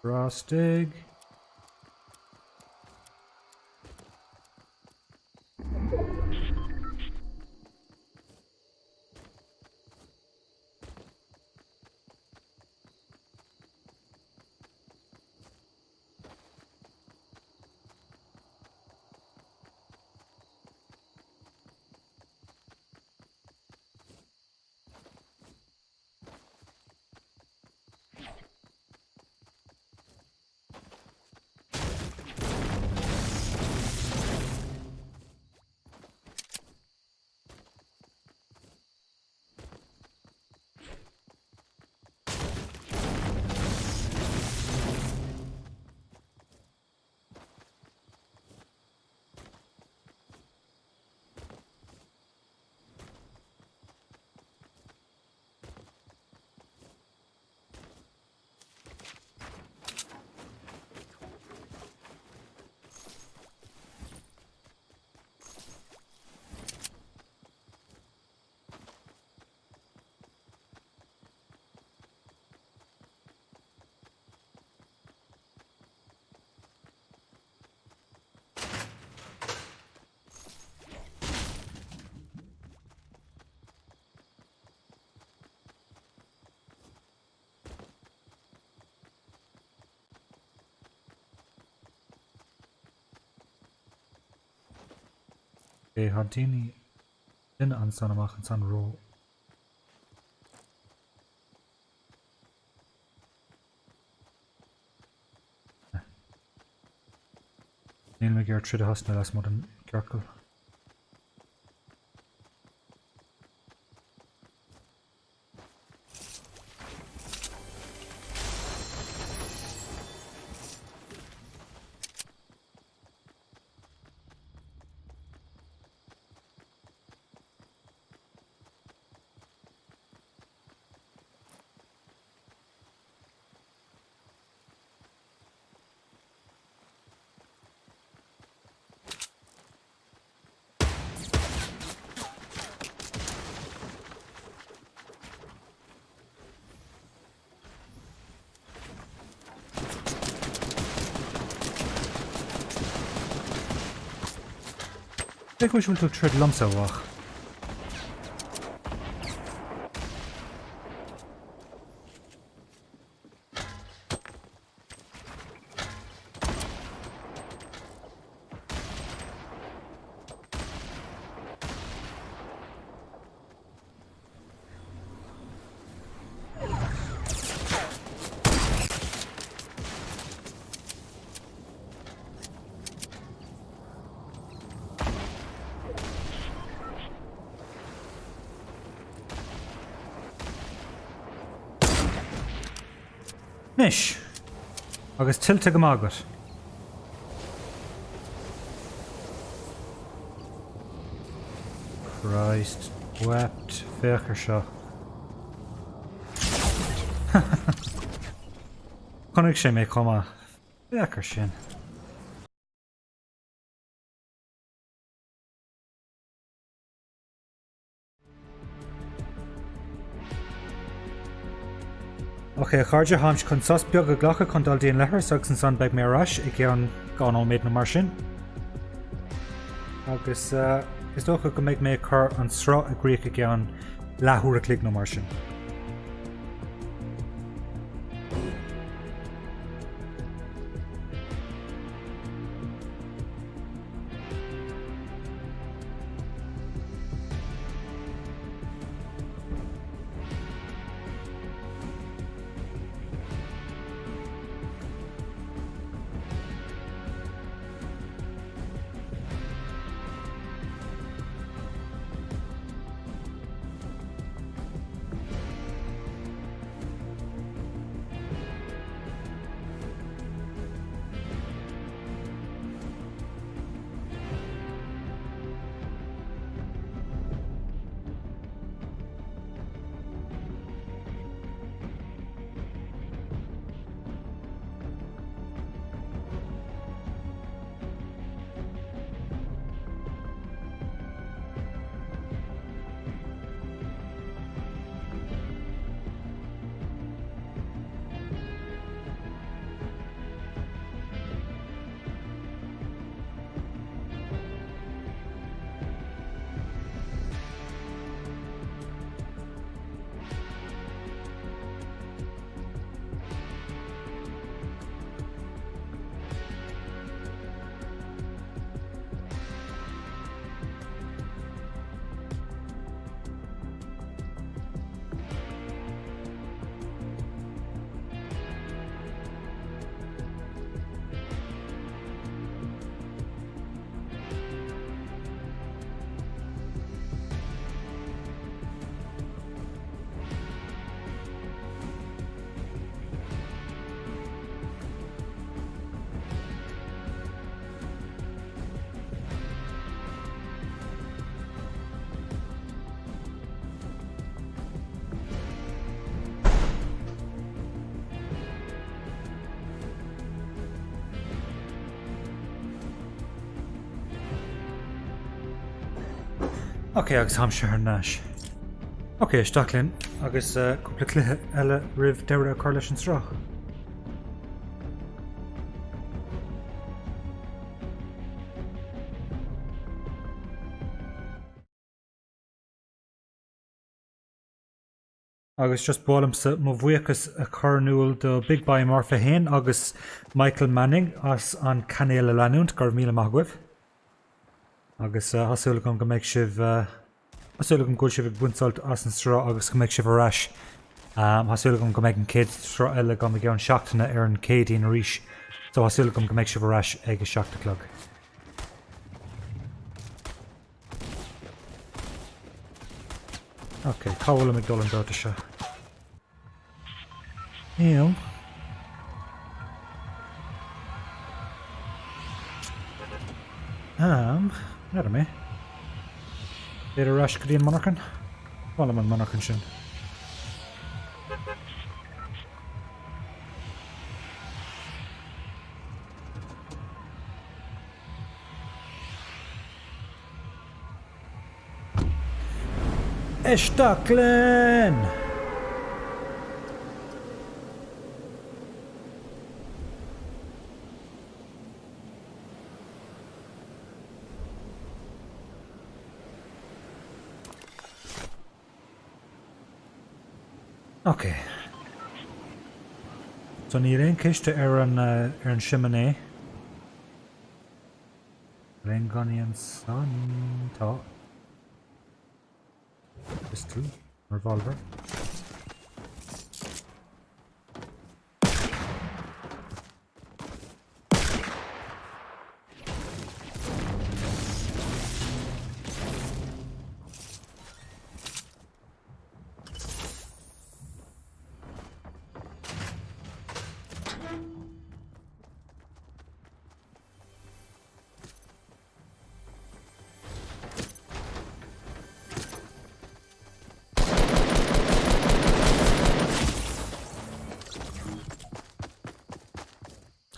Rastig. Okay, had daoine duine an san amach an san ró. Níl me gur tríd a hasna leis mod an cearcail. Ik wish we'll trid lumsa wach. Nish. Agus tiltte go mágat. Christ, wept, féchar seo. Connig sé mé comma. Féchar sin. Okay, cháirde háims chun sos beag a ghlacha chun dul daon lethir agus an san beag mé rais I gceann gan ó méid na mar sin. Agus is dócha go méid mé chur an srá a gríoch a gceann lethúra clíg na mar sin. Okay, agus ham sé ar náis. Okay, Stachlin, agus cúpla cluiche eile rih deire a chuir leis an srách. Agus just bólamsa mo bhuiachas a chornúil do Big Boy Murphy Hain agus Michael Manning as an canéile leanúnt gur míle maithguibh. agus hasúla gom go méid sibh hasúla gom gúil sibh buinsáilt as an srá agus go méid sibh aráis. Hasúla gom go méid an céad srá eile go g an seachtainna ar an céadaíon ríis, so hasúla gom go méid sibh aráis ag an seachtalog. Ok, cáhfuil ag dul an dóta seo. Íom. Nada mé. Bit aráis go dtíon monarchan? Bhla an monarchan sin. Estaglin! Okay. So ní réon ciste ar an simané. Réon ganíon san tá. Pistol, revolver.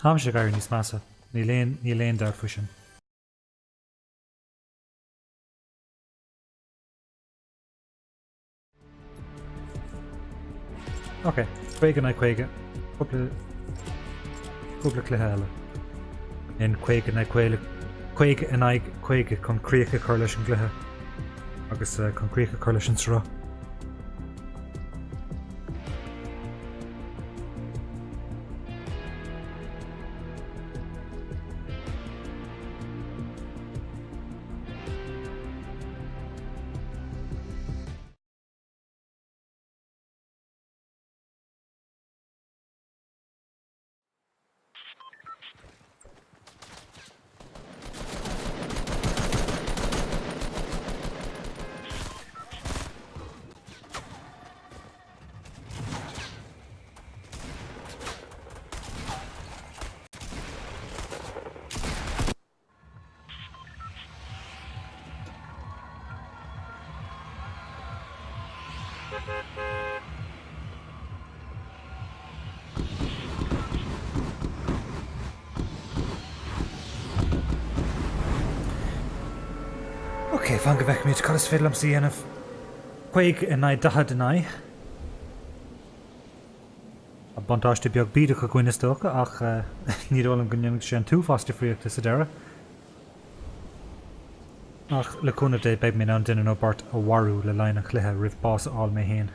Thám sé gaiir níos measa, ní léon dar fusin. Ok, chuige na chuige, cúpla cluthe eile. In chuige na chuige in aig chuige chun críocha chuir leis an gluthe, agus chun críocha chuir leis an srá. Ok, fan go bheith míid choras fédlam sa dhéanamh chuig in na dahad in na. A bantáiste beag bíide go gcuine stocha ach nídólam gonneann sé an túfáiste fríochta sa deire. Ach leúna dé beag mé an duine ó bart a warú le lein an chluthe rih bás áil mé héin.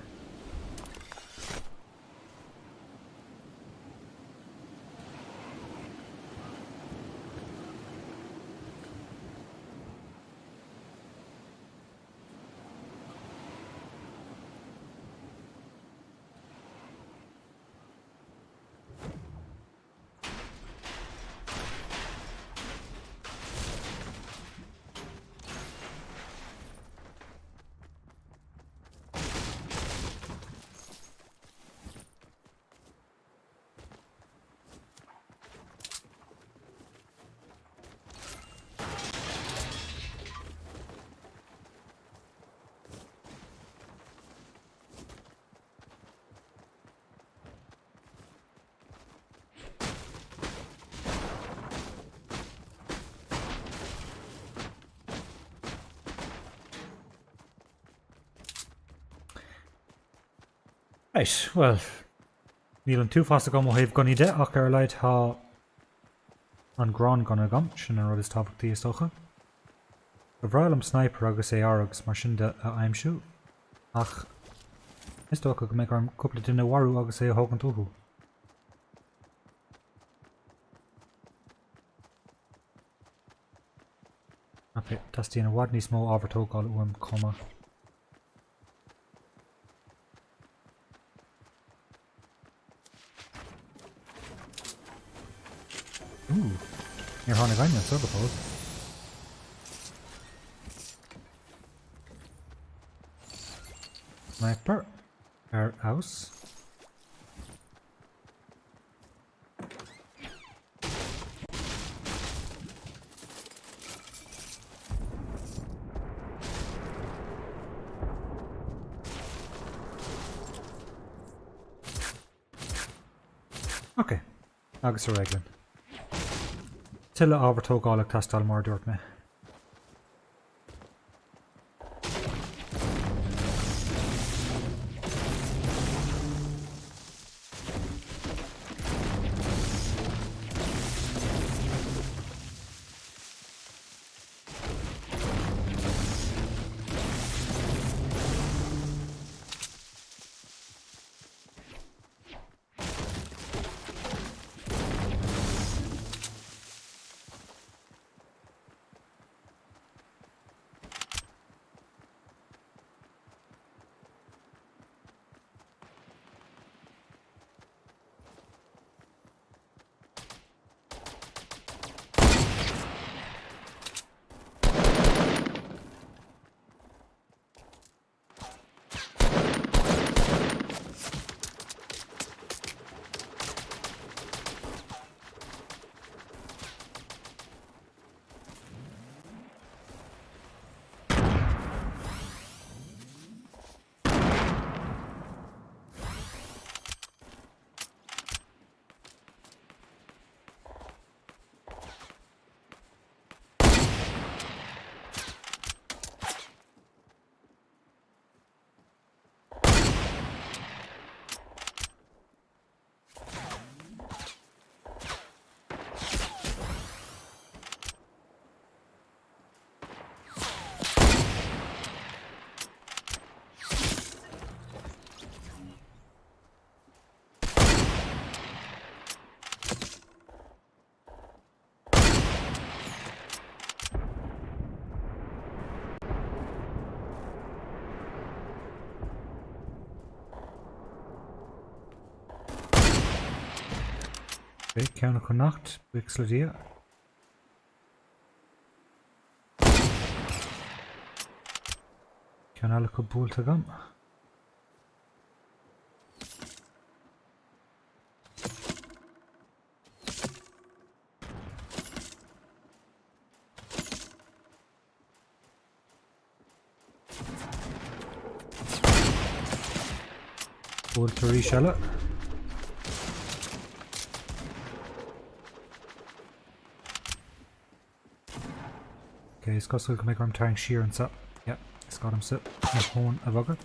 Right, well, níl an túfásta gom ó thaobh gunní de ach ar leid tá an grán gan agam sin an rud is tábhachtaí is tócha. Go bhráilm sniper agus é áragus mar sin de a aimimsú ach is tócha go méid arm cúpla duine warú agus é a thóg an túthú. Ok, tas tíana bhhad níos mó ábhartógáil uaim comma. Níor tháinig gaine so go fód. Sniper ar aus. Ok, agus a reglan. Tuile ábhartógálaach tastal mar dúirt me. Ok, ceanna chu nacht, buic le dia. Ceanna eile go búlta gam. Búlta rís eile. Okay, it's got to make him trying shear and stuff. Yep, it's got him sit. No phone a bugger.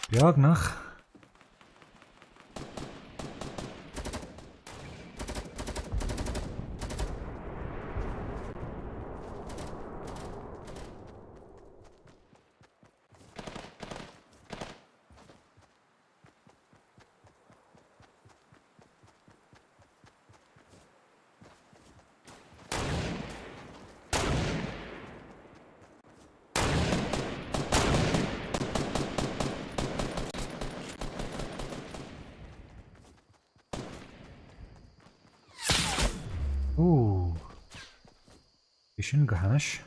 Beagnach. Ooh, Bhí sin go hanis.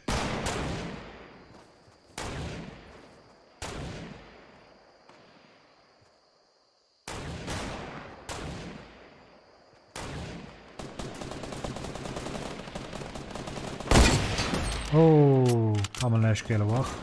Oh, Táim leis céile bhach.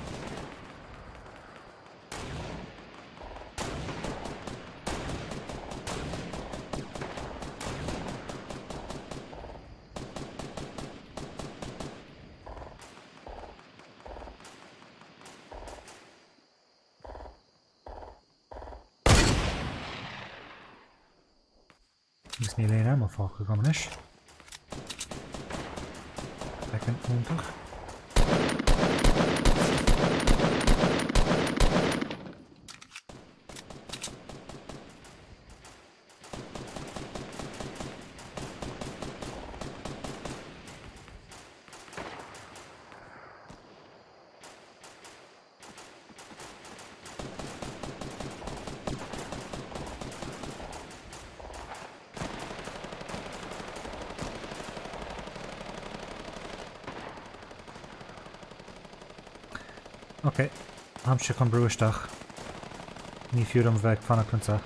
Is ní léon am fácha go manis. Second úntach. Okay, Hampshire chun brúisteach. Ní fiúm bheith fannachlansa.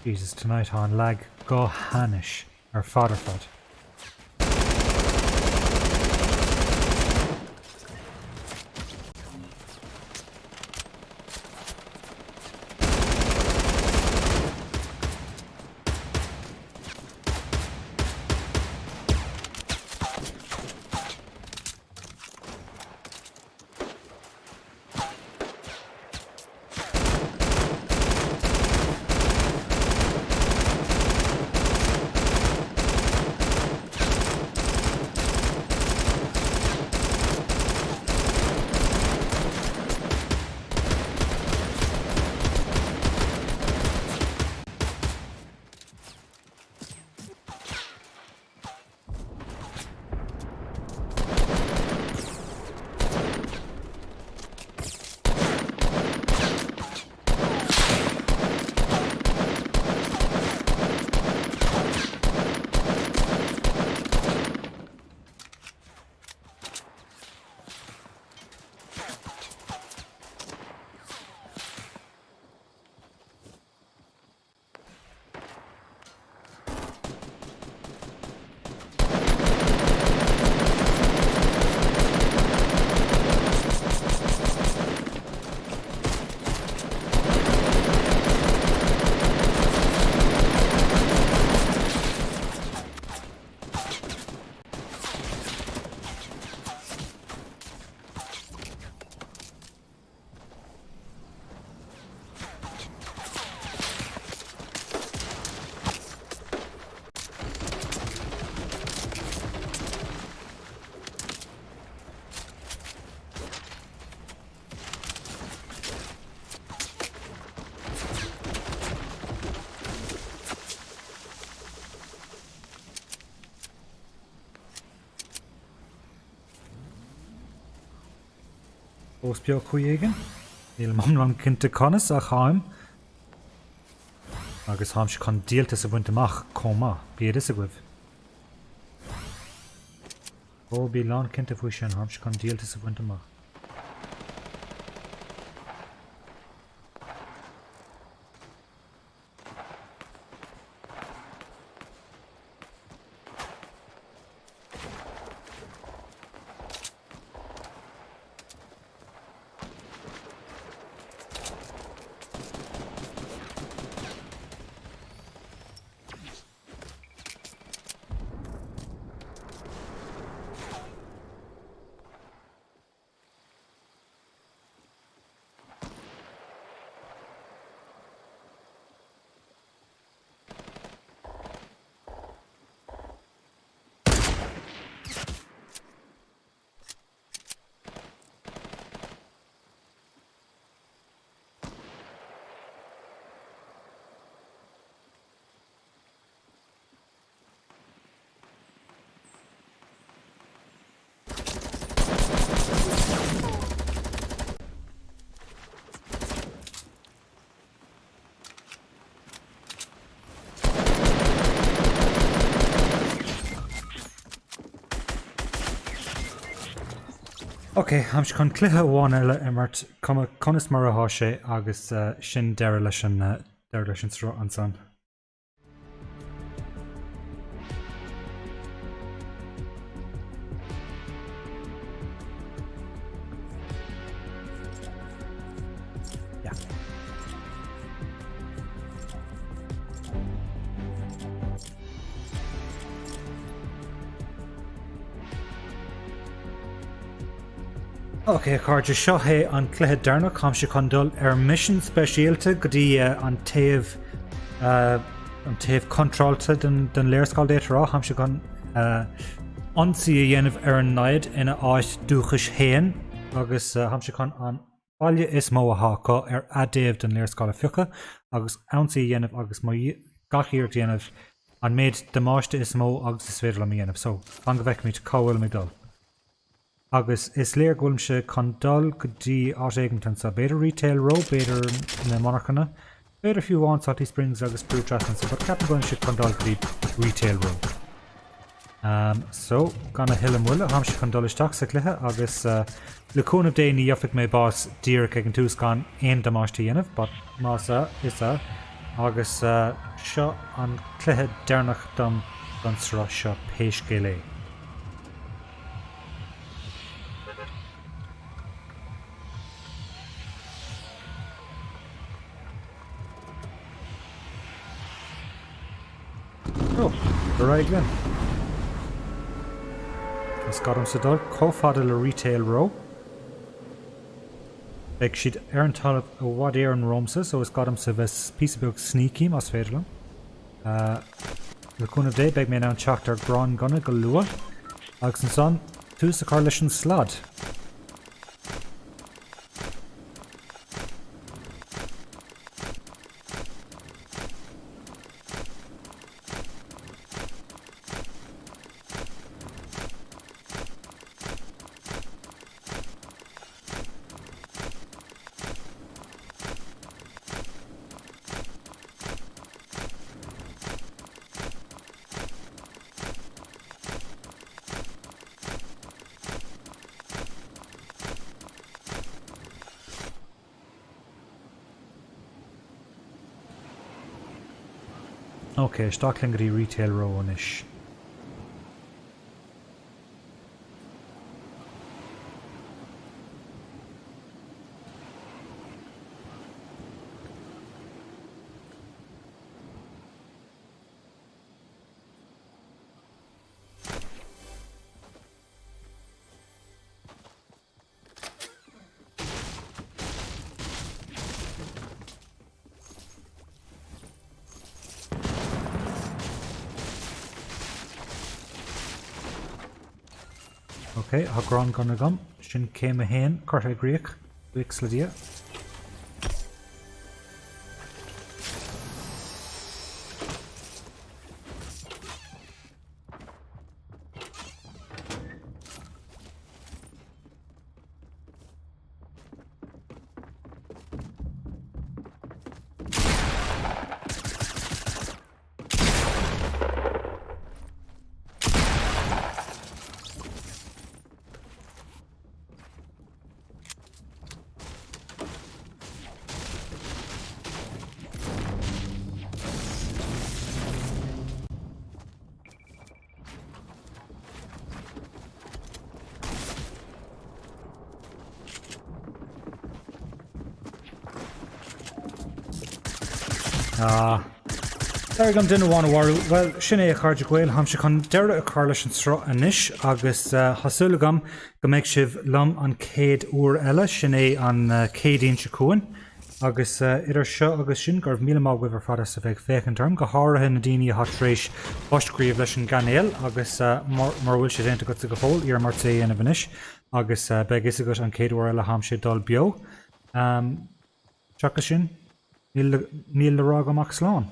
Jesus, tonight on lag go hanish ar fodder fod. Os beag chuigen, Níl mam an cinnte conas a chaim, agus háim se chun díaltas a bhaint amach comá, bíad is a gcuibh. Ó bí lán cinnte faoi sin háim se chun díaltas a bhaint amach. Ok, ham se chun cluthe bháin eile immart conas mar athá sé agus sin deir leis an srú an san. Yeah. Ok, Carja seo é an cluthe darna chum se chun dul mission speisialta go dtí an taobh controlta den léirscáil déitarrá ham se chun ansaí a dhéanamh an naid ina áit dúchas héan agus ham se chun an bailile is mó athá adéobh den léirscáil fiúcha agus ansaí a dhéanamh agus gachíir dhéanamh an méid demáiste is mó agus is féidir am dhéanamh so an go bheith míid cáhfuil mé dul. Agus is léir gúilm se chun dul go dtí áigeantain sa beidir retail row beidir na monarchanna beidir fiúháin Salty Springs agus Brewtrastan sa ceapan gúilm se chun dul go dtí retail row. So gan na hiile mhuiile ham se chun dul isteach sa cluthe agus leúnmh dé ní dheofaigh mé bás dír ag an túús gan aon damáiste dhéanamh, but mása is agus seo an cluthe dearnach don srá seo péiscé. Oh, the right then. Let's got him Sadol, co-fadil a retail row. Like she'd earned all of a wad air and romsa, so it's got him to this piece of book sneaky, mas fairlam. The Kun of Day beg me now chapter Gron Gunna Galua. Alexon son, two the coalition slad. Okay, Stocklingery retail row on-ish. Okay, Hagron gonna gum. Shin came a hen, Carter Greek, Wixladia. There gan didn't want to worry. Well, Shine Carja Gwail, Hamsha con Dera a Carlish and Straw Anish, Agus Hasulagum, go make shiv lum on Cade Ur Ella, Shine on Cadine Shakuan, Agus Ider Shaw, Agus Shin, Garv Milamog with her father Savek Faken term, Gahara Nadini Hot Race, Bosch Grieve Lishan Ganel, Agus more will she then to go to the hole, Ear Martse and Avanish, Agus Begisigut on Cade Ur Ella Hamsha Dol Bio, Chakashin, Neil the Raga Max Lawn.